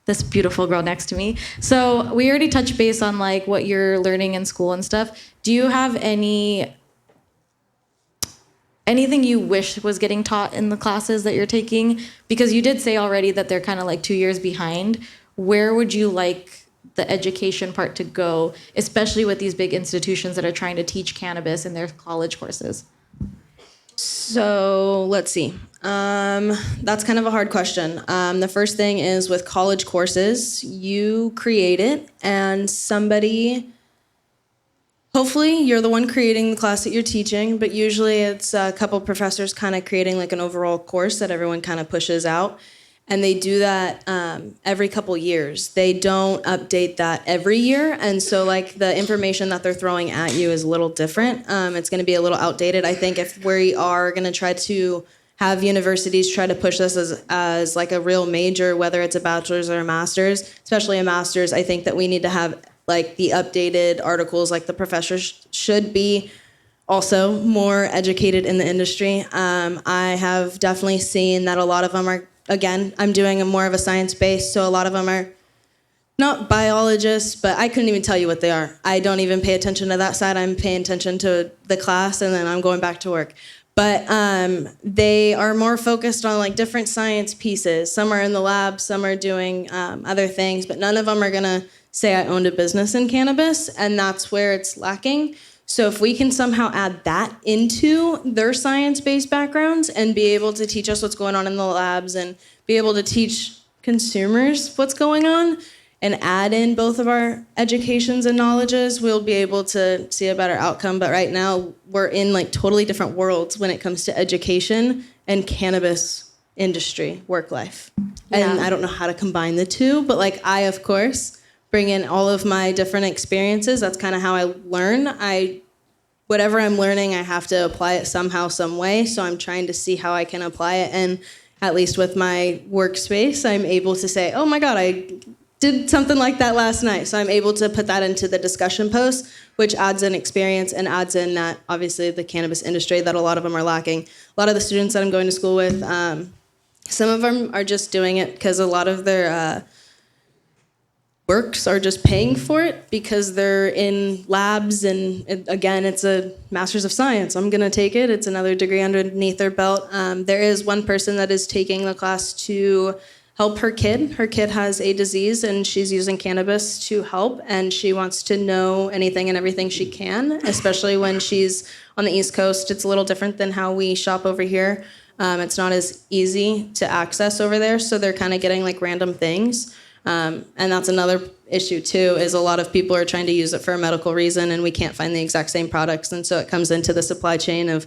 this beautiful girl next to me. So we already touched base on like what you're learning in school and stuff. Do you have anything you wish was getting taught in the classes that you're taking? Because you did say already that they're kind of like 2 years behind. Where would you like the education part to go, especially with these big institutions that are trying to teach cannabis in their college courses? So let's see. That's kind of a hard question. The first thing is with college courses, you create it and hopefully you're the one creating the class that you're teaching, but usually it's a couple professors kind of creating like an overall course that everyone kind of pushes out. And they do that every couple years. They don't update that every year. And so like the information that they're throwing at you is a little different. It's going to be a little outdated. I think if we are going to try to have universities try to push this as like a real major, whether it's a bachelor's or a master's, especially a master's, I think that we need to have like the updated articles, like the professors should be also more educated in the industry. I have definitely seen that a lot of them are, again, I'm doing more of a science base, so a lot of them are not biologists, but I couldn't even tell you what they are. I don't even pay attention to that side. I'm paying attention to the class, and then I'm going back to work. But they are more focused on like different science pieces. Some are in the lab, some are doing other things, but none of them are gonna say I owned a business in cannabis, and that's where it's lacking. So if we can somehow add that into their science-based backgrounds and be able to teach us what's going on in the labs and be able to teach consumers what's going on and add in both of our educations and knowledges, we'll be able to see a better outcome. But right now, we're in like totally different worlds when it comes to education and cannabis industry, work life. Yeah. And I don't know how to combine the two, but like I, of course, bring in all of my different experiences. That's kind of how I learn. Whatever I'm learning, I have to apply it somehow, some way. So I'm trying to see how I can apply it. And at least with my workspace, I'm able to say, oh my God, I did something like that last night. So I'm able to put that into the discussion post, which adds in experience and adds in that, obviously, the cannabis industry that a lot of them are lacking. A lot of the students that I'm going to school with, some of them are just doing it because a lot of their works are just paying for it because they're in labs, and again, it's a master's of science. I'm gonna take it. It's another degree underneath their belt. There is one person that is taking the class to help her kid. Her kid has a disease and she's using cannabis to help, and she wants to know anything and everything she can, especially when she's on the East Coast. It's a little different than how we shop over here. It's not as easy to access over there, so they're kind of getting like random things. And that's another issue too, is a lot of people are trying to use it for a medical reason and we can't find the exact same products. And so it comes into the supply chain of,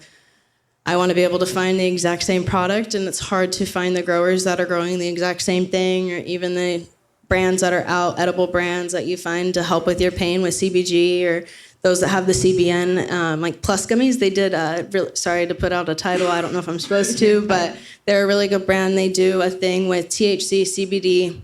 I want to be able to find the exact same product, and it's hard to find the growers that are growing the exact same thing, or even the brands that are out, edible brands that you find to help with your pain with CBG, or those that have the CBN, like Plus Gummies. They did, sorry to put out a title, I don't know if I'm supposed to, but they're a really good brand. They do a thing with THC, CBD,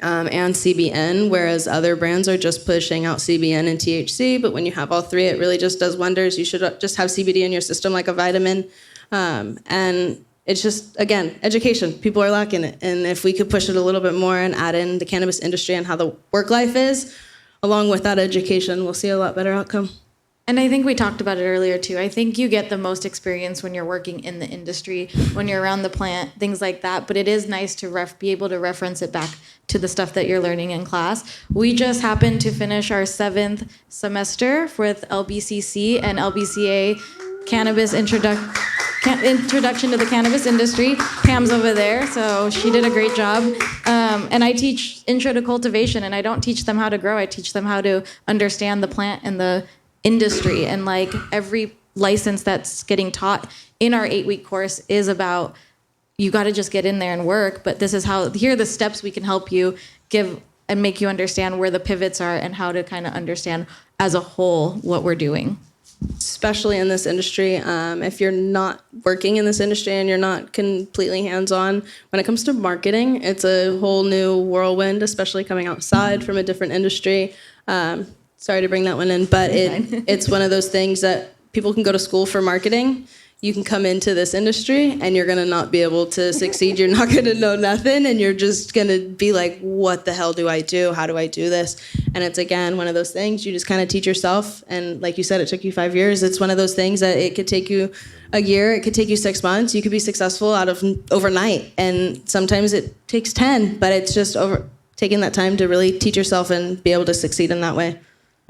and CBN, whereas other brands are just pushing out CBN and THC. But when you have all three, it really just does wonders. You should just have CBD in your system like a vitamin. And it's just, again, education. People are lacking it. And if we could push it a little bit more and add in the cannabis industry and how the work life is, along with that education, we'll see a lot better outcome. And I think we talked about it earlier too. I think you get the most experience when you're working in the industry, when you're around the plant, things like that. But it is nice to be able to reference it back to the stuff that you're learning in class. We just happened to finish our 7th semester with LBCC and LBCA Cannabis Introduction to the Cannabis Industry. Pam's over there, so she did a great job. And I teach Intro to Cultivation, and I don't teach them how to grow. I teach them how to understand the plant and the industry. And like every license that's getting taught in our 8-week course is about, you got to just get in there and work. But this is how, here are the steps we can help you give and make you understand where the pivots are and how to kind of understand as a whole what we're doing. Especially in this industry, if you're not working in this industry and you're not completely hands-on, when it comes to marketing, it's a whole new whirlwind, especially coming outside from a different industry. Sorry to bring that one in, but it's one of those things that people can go to school for marketing. You can come into this industry and you're gonna not be able to succeed. You're not gonna know nothing, and you're just gonna be like, what the hell do I do? How do I do this? And it's, again, one of those things you just kind of teach yourself. And like you said, it took you 5 years. It's one of those things that it could take you a year, it could take you 6 months. You could be successful out of overnight. And sometimes it takes 10, but it's just taking that time to really teach yourself and be able to succeed in that way.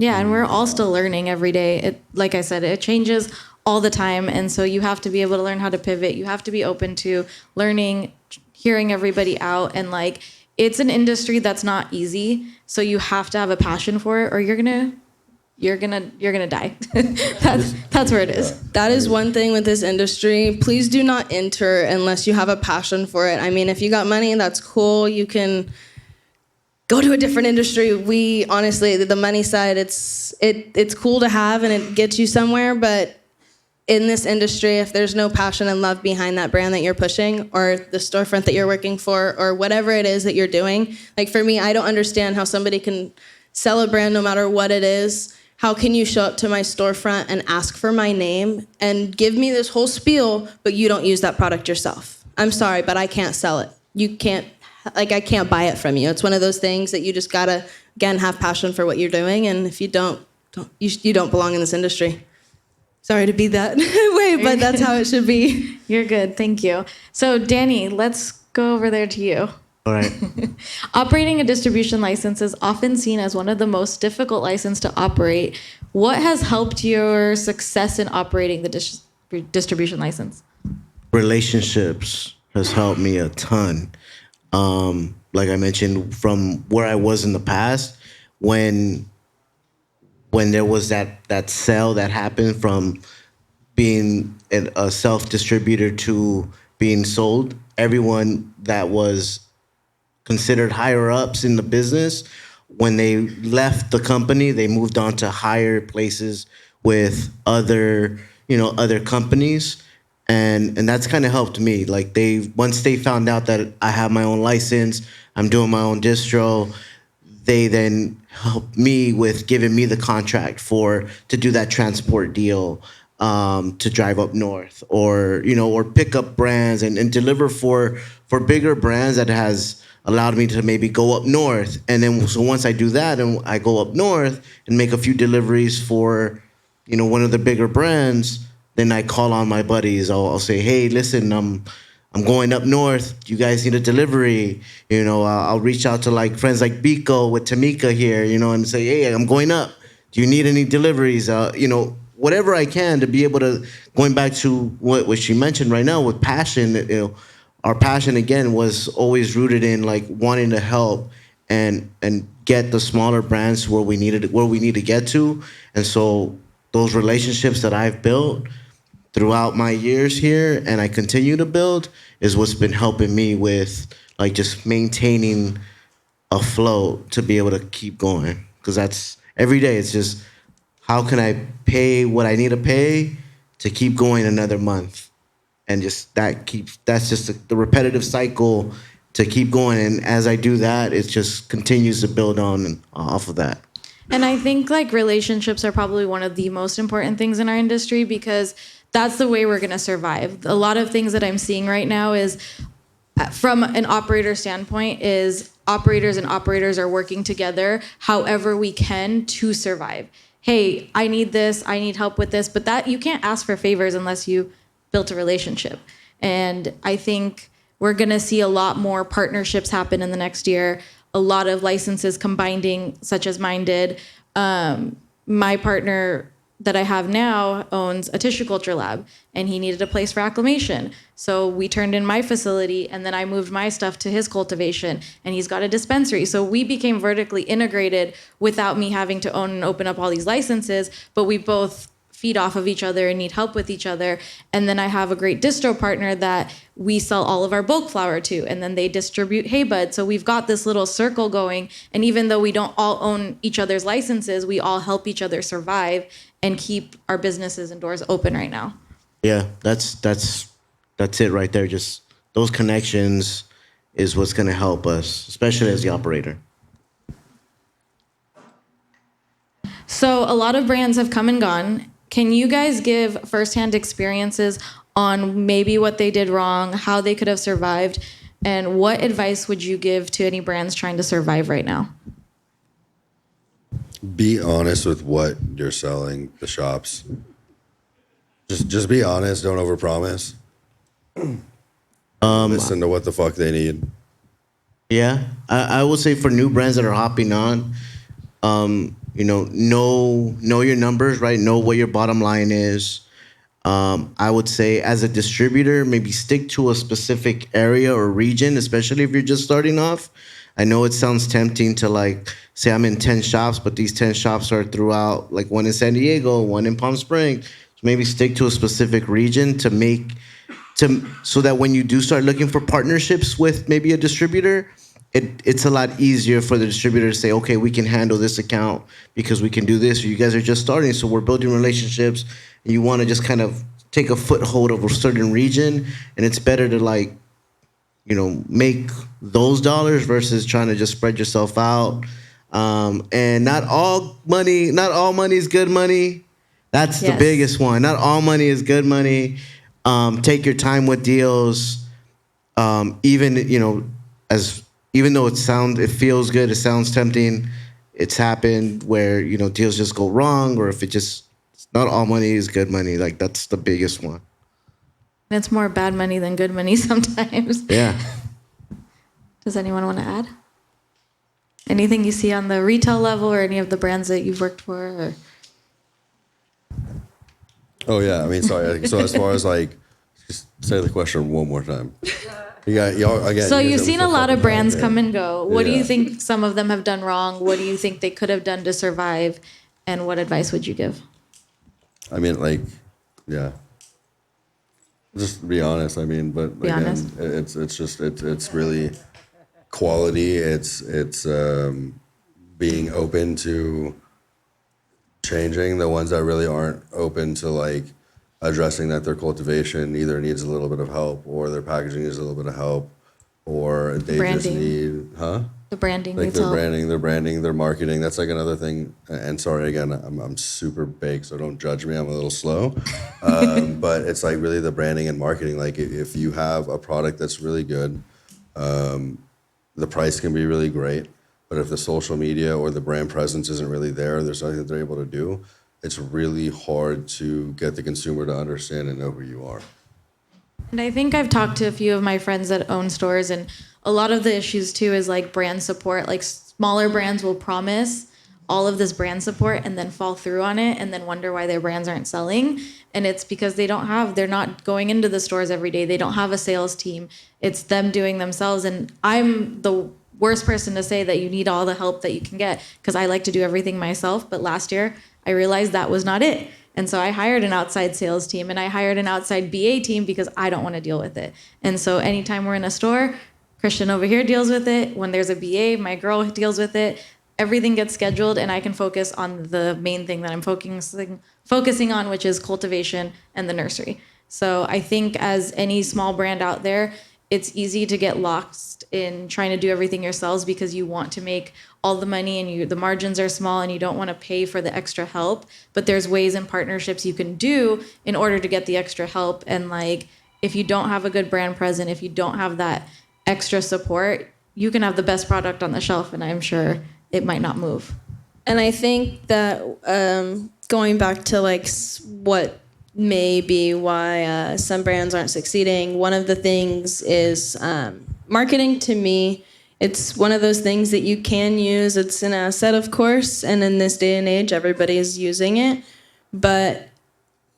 Yeah, and we're all still learning every day. Like I said, it changes all the time, and so you have to be able to learn how to pivot. You have to be open to learning, hearing everybody out, and like it's an industry that's not easy. So you have to have a passion for it, or you're gonna die. That's where it is. That is one thing with this industry. Please do not enter unless you have a passion for it. I mean, if you got money, that's cool. You can go to a different industry. We honestly, the money side, it's cool to have and it gets you somewhere, but in this industry, if there's no passion and love behind that brand that you're pushing or the storefront that you're working for or whatever it is that you're doing, like for me, I don't understand how somebody can sell a brand no matter what it is. How can you show up to my storefront and ask for my name and give me this whole spiel, but you don't use that product yourself? I'm sorry, but I can't sell it. You can't, like, I can't buy it from you. It's one of those things that you just gotta, again, have passion for what you're doing. And if you don't you don't belong in this industry. Sorry to be that way, but that's how it should be. You're good. Thank you. So, Danny, let's go over there to you. All right. Operating a distribution license is often seen as one of the most difficult licenses to operate. What has helped your success in operating the distribution license? Relationships has helped me a ton. Like I mentioned, from where I was in the past, when there was that sale that happened from being a self-distributor to being sold, everyone that was considered higher ups in the business, when they left the company, they moved on to higher places with other companies. And that's kind of helped me. Like once they found out that I have my own license, I'm doing my own distro, they then helped me with giving me the contract to do that transport deal, to drive up north or pick up brands and deliver for bigger brands that has allowed me to maybe go up north. And then so once I do that and I go up north and make a few deliveries for, one of the bigger brands, then I call on my buddies. I'll say, hey, listen, I'm going up north. You guys need a delivery. I'll reach out to like friends like Biko with Tamika here, and say, hey, I'm going up. Do you need any deliveries? Whatever I can to be able to, going back to what she mentioned right now with passion, our passion again was always rooted in like wanting to help and get the smaller brands where we need to get to. And so those relationships that I've built throughout my years here and I continue to build is what's been helping me with like just maintaining a flow to be able to keep going. Because that's every day. It's just how can I pay what I need to pay to keep going another month? And just that's just the repetitive cycle to keep going. And as I do that, it just continues to build on and off of that. And I think like relationships are probably one of the most important things in our industry, because that's the way we're going to survive. A lot of things that I'm seeing right now is, from an operator standpoint, is operators and operators are working together however we can to survive. Hey, I need this, I need help with this, but that you can't ask for favors unless you built a relationship. And I think we're going to see a lot more partnerships happen in the next year. A lot of licenses combining, such as mine did. My partner that I have now owns a tissue culture lab, and he needed a place for acclimation. So we turned in my facility, and then I moved my stuff to his cultivation, and he's got a dispensary. So we became vertically integrated without me having to own and open up all these licenses, but we both feed off of each other and need help with each other. And then I have a great distro partner that we sell all of our bulk flower to, and then they distribute Hey Bud. So we've got this little circle going. And even though we don't all own each other's licenses, we all help each other survive and keep our businesses and doors open right now. Yeah, that's it right there. Just those connections is what's going to help us, especially as the operator. So a lot of brands have come and gone. Can you guys give firsthand experiences on maybe what they did wrong, how they could have survived, and what advice would you give to any brands trying to survive right now? Be honest with what you're selling, the shops. Just be honest, don't overpromise. Listen to what the fuck they need. Yeah, I would say for new brands that are hopping on, know your numbers, right? Know what your bottom line is. I would say as a distributor, maybe stick to a specific area or region, especially if you're just starting off. I know it sounds tempting to like say I'm in 10 shops, but these 10 shops are throughout, like one in San Diego, one in Palm Springs. So maybe stick to a specific region so that when you do start looking for partnerships with maybe a distributor, it's a lot easier for the distributor to say, okay, we can handle this account because we can do this. Or you guys are just starting, so we're building relationships, and you want to just kind of take a foothold of a certain region, and it's better to make those dollars versus trying to just spread yourself out. And not all money is good money. That's the biggest one. Not all money is good money. Take your time with deals. Even though it feels good, it sounds tempting, it's happened where, deals just go wrong, or if not all money is good money. Like, that's the biggest one. It's more bad money than good money sometimes. Yeah. Does anyone want to add? Anything you see on the retail level or any of the brands that you've worked for? Or? Oh, yeah. I mean, sorry. So as far as just say the question one more time. So you've seen a lot of brands come and go. What do you think some of them have done wrong? What do you think they could have done to survive? And what advice would you give? I mean, just be honest. I mean, but Be honest. it's really quality. It's being open to changing. The ones that really aren't open to addressing that their cultivation either needs a little bit of help, or their packaging needs a little bit of help, or they just need, The branding like needs their help. branding, their marketing. That's another thing. And sorry, again, I'm super baked, so don't judge me. I'm a little slow. But it's really the branding and marketing. Like if you have a product that's really good, the price can be really great. But if the social media or the brand presence isn't really there, there's nothing that they're able to do, it's really hard to get the consumer to understand and know who you are. And I think I've talked to a few of my friends that own stores, and a lot of the issues too is brand support. Smaller brands will promise all of this brand support and then fall through on it and then wonder why their brands aren't selling. And it's because they're not going into the stores every day. They don't have a sales team. It's them doing themselves. And I'm the worst person to say that you need all the help that you can get, because I like to do everything myself. But last year I realized that was not it. And so I hired an outside sales team and I hired an outside BA team because I don't want to deal with it. And so anytime we're in a store, Christian over here deals with it. When there's a BA, my girl deals with it. Everything gets scheduled and I can focus on the main thing that I'm focusing on, which is cultivation and the nursery. So I think as any small brand out there, it's easy to get lost in trying to do everything yourselves because you want to make all the money and the margins are small and you don't want to pay for the extra help. But there's ways and partnerships you can do in order to get the extra help. And like, if you don't have a good brand presence, if you don't have that extra support, you can have the best product on the shelf and I'm sure it might not move. And I think that going back to like what may be why some brands aren't succeeding, one of the things is marketing. To me, it's one of those things that you can use. It's an asset, of course, and in this day and age, everybody is using it. But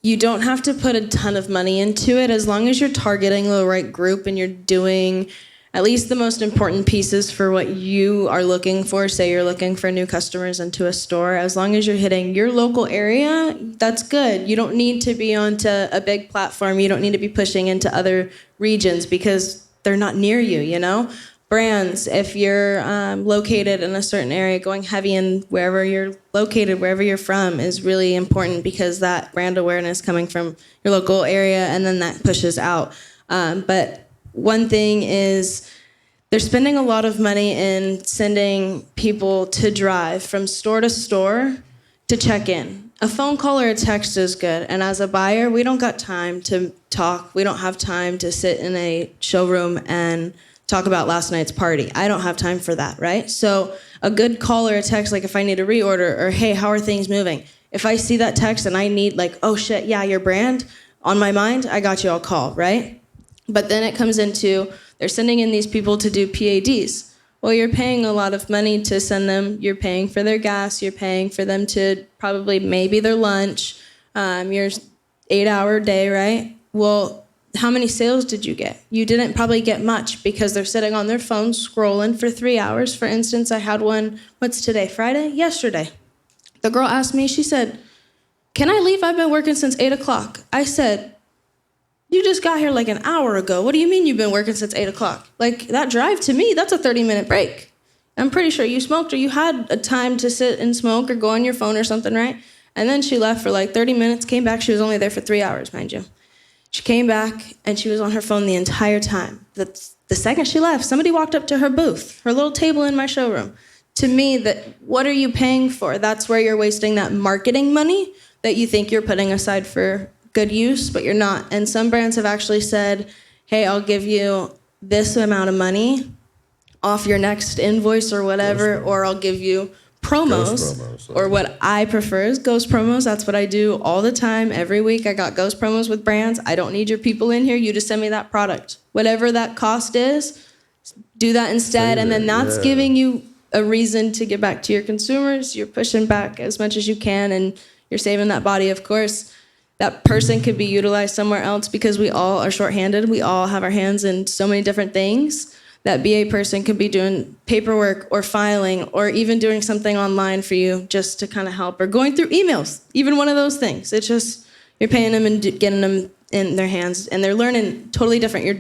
you don't have to put a ton of money into it as long as you're targeting the right group and you're doing at least the most important pieces for what you are looking for. Say you're looking for new customers into a store. As long as you're hitting your local area, that's good. You don't need to be onto a big platform. You don't need to be pushing into other regions because they're not near you, you know? Brands, if you're located in a certain area, going heavy in wherever you're located, wherever you're from is really important because that brand awareness coming from your local area and then that pushes out. But one thing is they're spending a lot of money in sending people to drive from store to store to check in. A phone call or a text is good. And as a buyer, we don't got time to talk. We don't have time to sit in a showroom and talk about last night's party. I don't have time for that, right? So a good call or a text, like if I need a reorder or, hey, how are things moving? If I see that text and I need like, oh shit, yeah, your brand on my mind, I got you, I'll call, right? But then it comes into, they're sending in these people to do PADs. Well, you're paying a lot of money to send them. You're paying for their gas. You're paying for them to probably maybe their lunch, your 8-hour day, right? Well, how many sales did you get? You didn't probably get much because they're sitting on their phone scrolling for 3 hours. For instance, I had one, what's today, Friday? Yesterday. The girl asked me, she said, can I leave? I've been working since 8 o'clock. I said, you just got here like an hour ago. What do you mean you've been working since 8 o'clock? Like, that drive to me, that's a 30-minute break. I'm pretty sure you smoked or you had a time to sit and smoke or go on your phone or something, right? And then she left for like 30 minutes, came back. She was only there for 3 hours, mind you. She came back and she was on her phone the entire time. The second she left, somebody walked up to her booth, her little table in my showroom. To me, what are you paying for? That's where you're wasting that marketing money that you think you're putting aside for good use, but you're not. And some brands have actually said, hey, I'll give you this amount of money off your next invoice or whatever, or I'll give you promos, or what I prefer is ghost promos. That's what I do all the time. Every week I got ghost promos with brands. I don't need your people in here. You just send me that product. Whatever that cost is, do that instead. And then that's giving you a reason to get back to your consumers. You're pushing back as much as you can, and you're saving that body, of course. That person could be utilized somewhere else because we all are shorthanded. We all have our hands in so many different things. That BA person could be doing paperwork or filing or even doing something online for you just to kind of help, or going through emails, even one of those things. It's just you're paying them and getting them in their hands, and they're learning totally different. Your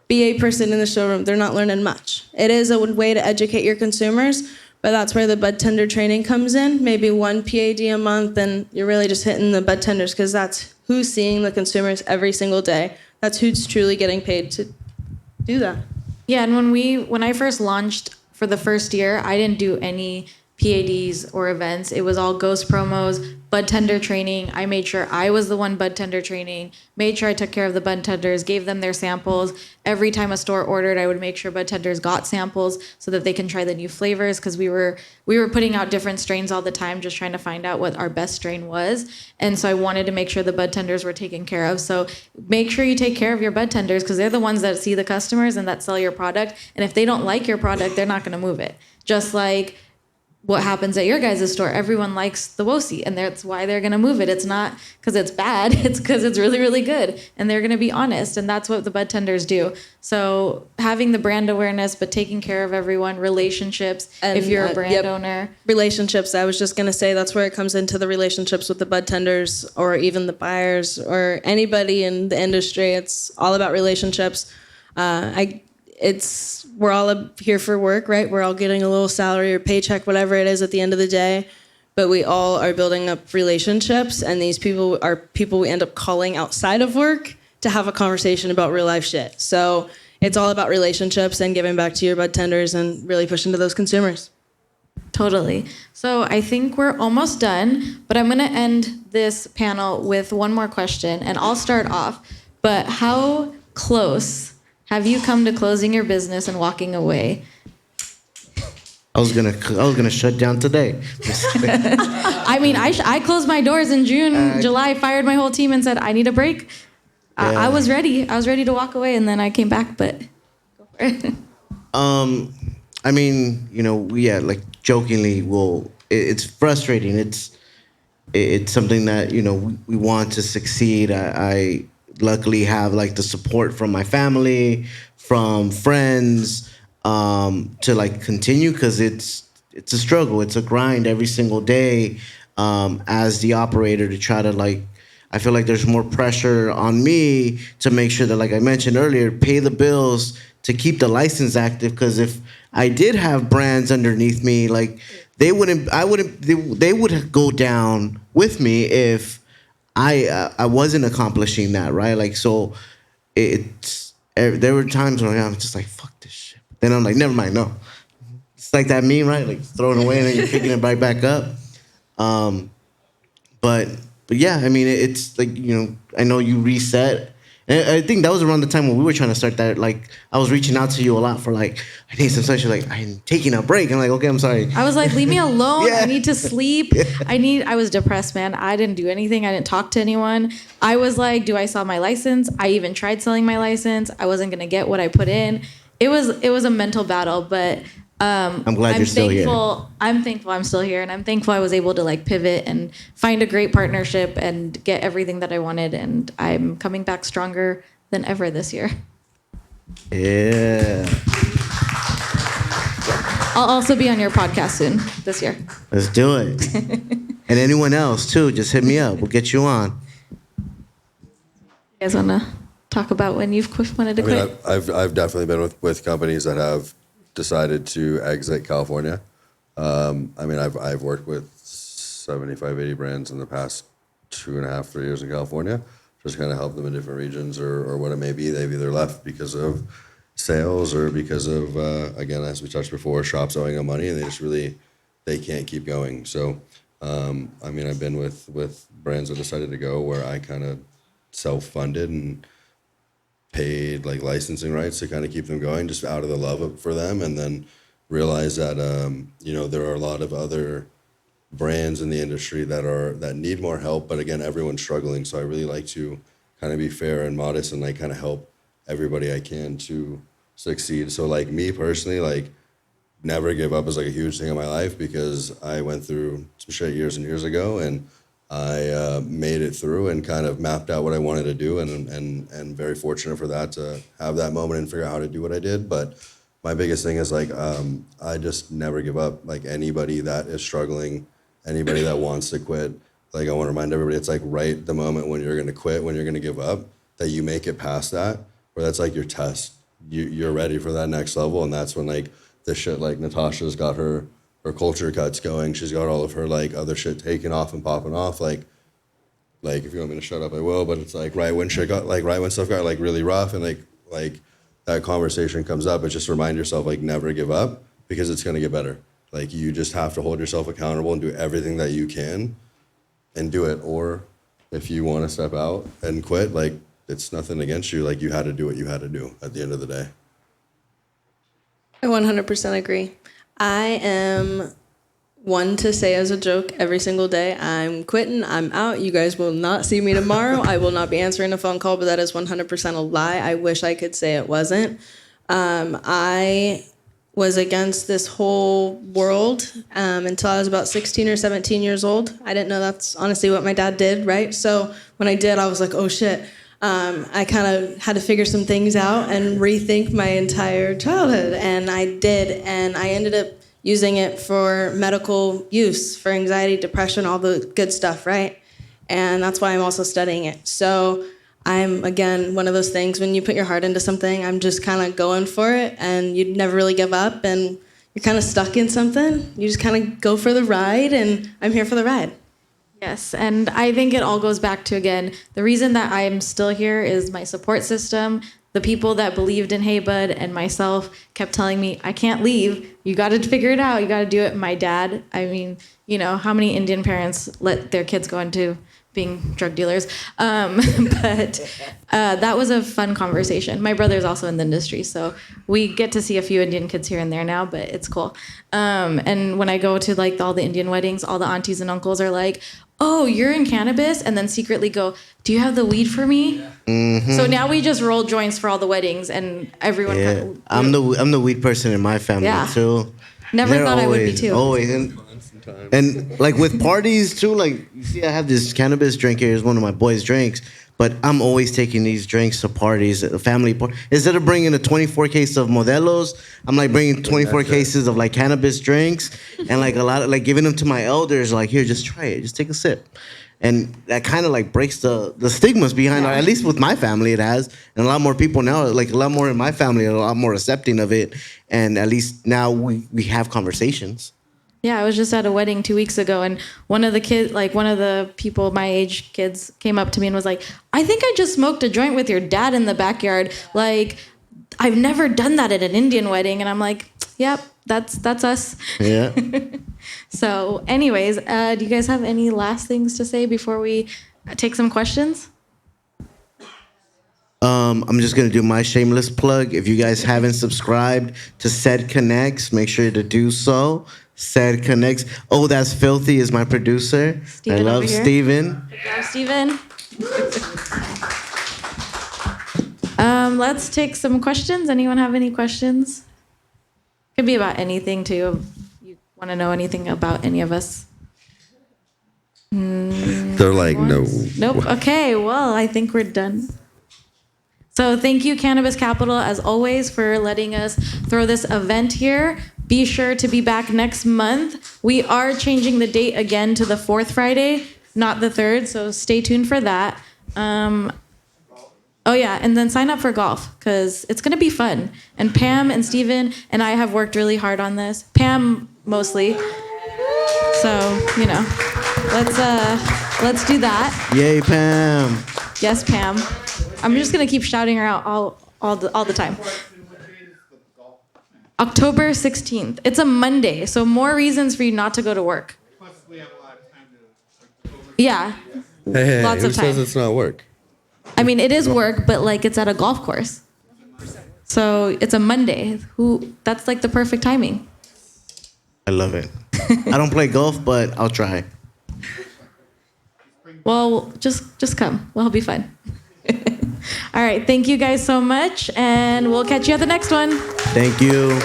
BA person in the showroom, they're not learning much. It is a way to educate your consumers, but that's where the bud tender training comes in. Maybe one PAD a month, and you're really just hitting the bud tenders because that's who's seeing the consumers every single day. That's who's truly getting paid to do that. Yeah, and when I first launched for the first year, I didn't do any PADs or events. It was all ghost promos, bud tender training. I made sure I was the one bud tender training, made sure I took care of the bud tenders, gave them their samples. Every time a store ordered, I would make sure bud tenders got samples so that they can try the new flavors, because we were putting out different strains all the time, just trying to find out what our best strain was. And so I wanted to make sure the bud tenders were taken care of. So make sure you take care of your bud tenders, because they're the ones that see the customers and that sell your product. And if they don't like your product, they're not going to move it. Just like what happens at your guys' store. Everyone likes the WOSI, and that's why they're going to move it. It's not because it's bad. It's because it's really, really good, and they're going to be honest, and that's what the bud tenders do. So having the brand awareness, but taking care of everyone, relationships, and if you're a brand owner. Relationships, I was just going to say, that's where it comes into the relationships with the bud tenders or even the buyers or anybody in the industry. It's all about relationships. We're all here for work, right? We're all getting a little salary or paycheck, whatever it is at the end of the day. But we all are building up relationships, and these people are people we end up calling outside of work to have a conversation about real life shit. So it's all about relationships and giving back to your bud tenders and really pushing to those consumers. Totally. So I think we're almost done, but I'm going to end this panel with one more question, and I'll start off. But how close have you come to closing your business and walking away? I was gonna shut down today. I mean, I closed my doors in June, July, fired my whole team and said, I need a break. I was ready. I was ready to walk away, and then I came back, but go for it. I mean, like jokingly, it's frustrating. It's something that, we want to succeed. I luckily have like the support from my family, from friends, to like continue, because it's a struggle. It's a grind every single day, as the operator, to try to like, I feel like there's more pressure on me to make sure that, like I mentioned earlier, pay the bills to keep the license active. Because if I did have brands underneath me, like they would go down with me if I wasn't accomplishing that, right? Like, so there were times when I'm just like, fuck this shit. Then I'm like, never mind, no. It's like that meme, right? Like throwing away and then you're picking it right back up. But yeah, I mean, it's like, I know you reset. And I think that was around the time when we were trying to start that. Like, I was reaching out to you a lot for like, I need some such. Like, I'm taking a break. I'm like, okay, I'm sorry. I was like, leave me alone. Yeah. I need to sleep. I was depressed, man. I didn't do anything. I didn't talk to anyone. I was like, do I sell my license? I even tried selling my license. I wasn't going to get what I put in. It was a mental battle, but I'm glad you're still here. I'm thankful I'm still here, and I'm thankful I was able to like pivot and find a great partnership and get everything that I wanted, and I'm coming back stronger than ever this year. Yeah. I'll also be on your podcast soon this year. Let's do it. And anyone else too, just hit me up. We'll get you on. You guys want to talk about when you've wanted to quit? I've definitely been with companies that have decided to exit California. I've worked with 75, 80 brands in the past 2.5, 3 years in California, just kind of help them in different regions or what it may be. They've either left because of sales or because of, again, as we touched before, shops owing them money, and they can't keep going. So, I've been with brands that decided to go where I kind of self-funded and paid like licensing rights to kind of keep them going, just out of the love for them, and then realize that there are a lot of other brands in the industry that need more help, but again, everyone's struggling. So I really like to kind of be fair and modest and like kind of help everybody I can to succeed. So like me personally, like never give up is like a huge thing in my life, because I went through some shit years and years ago, and I made it through and kind of mapped out what I wanted to do, and very fortunate for that, to have that moment and figure out how to do what I did. But my biggest thing is like, I just never give up. Like anybody that is struggling, anybody that wants to quit, like I want to remind everybody, it's like right the moment when you're going to quit, when you're going to give up, that you make it past that, where that's like your test. You're ready for that next level, and that's when like the shit, like Natasha's got her culture cuts going. She's got all of her like other shit taking off and popping off. Like if you want me to shut up, I will. But it's like right when stuff got like really rough, and like that conversation comes up, but just remind yourself like never give up, because it's gonna get better. Like you just have to hold yourself accountable and do everything that you can, and do it. Or if you want to step out and quit, like it's nothing against you. Like you had to do what you had to do at the end of the day. I 100% agree. I am one to say as a joke every single day, I'm quitting, I'm out, you guys will not see me tomorrow, I will not be answering a phone call, but that is 100% a lie. I wish I could say it wasn't. I was against this whole world until I was about 16 or 17 years old. I didn't know that's honestly what my dad did, right? So when I did, I was like, oh shit. I kind of had to figure some things out and rethink my entire childhood, and I did, and I ended up using it for medical use, for anxiety, depression, all the good stuff, right? And that's why I'm also studying it. So I'm, again, one of those things, when you put your heart into something, I'm just kind of going for it, and you never really give up, and you're kind of stuck in something. You just kind of go for the ride, and I'm here for the ride. Yes, and I think it all goes back to, again, the reason that I'm still here is my support system, the people that believed in Hey Bud and myself kept telling me, I can't leave. You got to figure it out. You got to do it. My dad, I mean, you know, how many Indian parents let their kids go into being drug dealers? But that was a fun conversation. My brother's also in the industry, so we get to see a few Indian kids here and there now, but it's cool. And when I go to like all the Indian weddings, all the aunties and uncles are like, oh, you're in cannabis? And then secretly go, do you have the weed for me? Mm-hmm. So now we just roll joints for all the weddings, and everyone. Yeah, I'm the weed person in my family too. Never thought I would be too. Always. And like with parties too, like you see, I have this cannabis drink here. It's one of my boys' drinks, but I'm always taking these drinks to parties, family parties. Instead of bringing a 24 case of Modelos, I'm like bringing 24 cases of like cannabis drinks, and like a lot of like giving them to my elders. Like, here, just try it, just take a sip. And that kind of like breaks the stigmas behind it. At least with my family, it has. And a lot more people now, like a lot more in my family, are a lot more accepting of it. And at least now we have conversations. Yeah, I was just at a wedding 2 weeks ago, and one of the kids, like one of the people my age kids, came up to me and was like, I think I just smoked a joint with your dad in the backyard. Like, I've never done that at an Indian wedding. And I'm like, yep, that's us. Yeah. So anyways, do you guys have any last things to say before we take some questions? I'm just going to do my shameless plug. If you guys haven't subscribed to Said Connects, make sure to do so. Said Connects. Oh, That's Filthy is my producer. Steven, I love Steven. Good job, Steven. Let's take some questions. Anyone have any questions? Could be about anything too. If you want to know anything about any of us? They're like, no. Nope. Okay. Well, I think we're done. So thank you, Cannabis Capitol, as always, for letting us throw this event here. Be sure to be back next month. We are changing the date again to the 4th Friday, not the 3rd, so stay tuned for that. Oh yeah, and then sign up for golf, because it's gonna be fun. And Pam and Steven and I have worked really hard on this. Pam mostly. So, you know, let's do that. Yay, Pam. Yes, Pam. I'm just gonna keep shouting her out all the time. October 16th. It's a Monday, so more reasons for you not to go to work. Plus, we have a lot of time to. Yeah. Hey, Lots who of time. says it's not work? I mean, it is work, but like it's at a golf course. So it's a Monday. That's like the perfect timing. I love it. I don't play golf, but I'll try. Well, just come. We'll be fun. All right. Thank you guys so much, and we'll catch you at the next one. Thank you.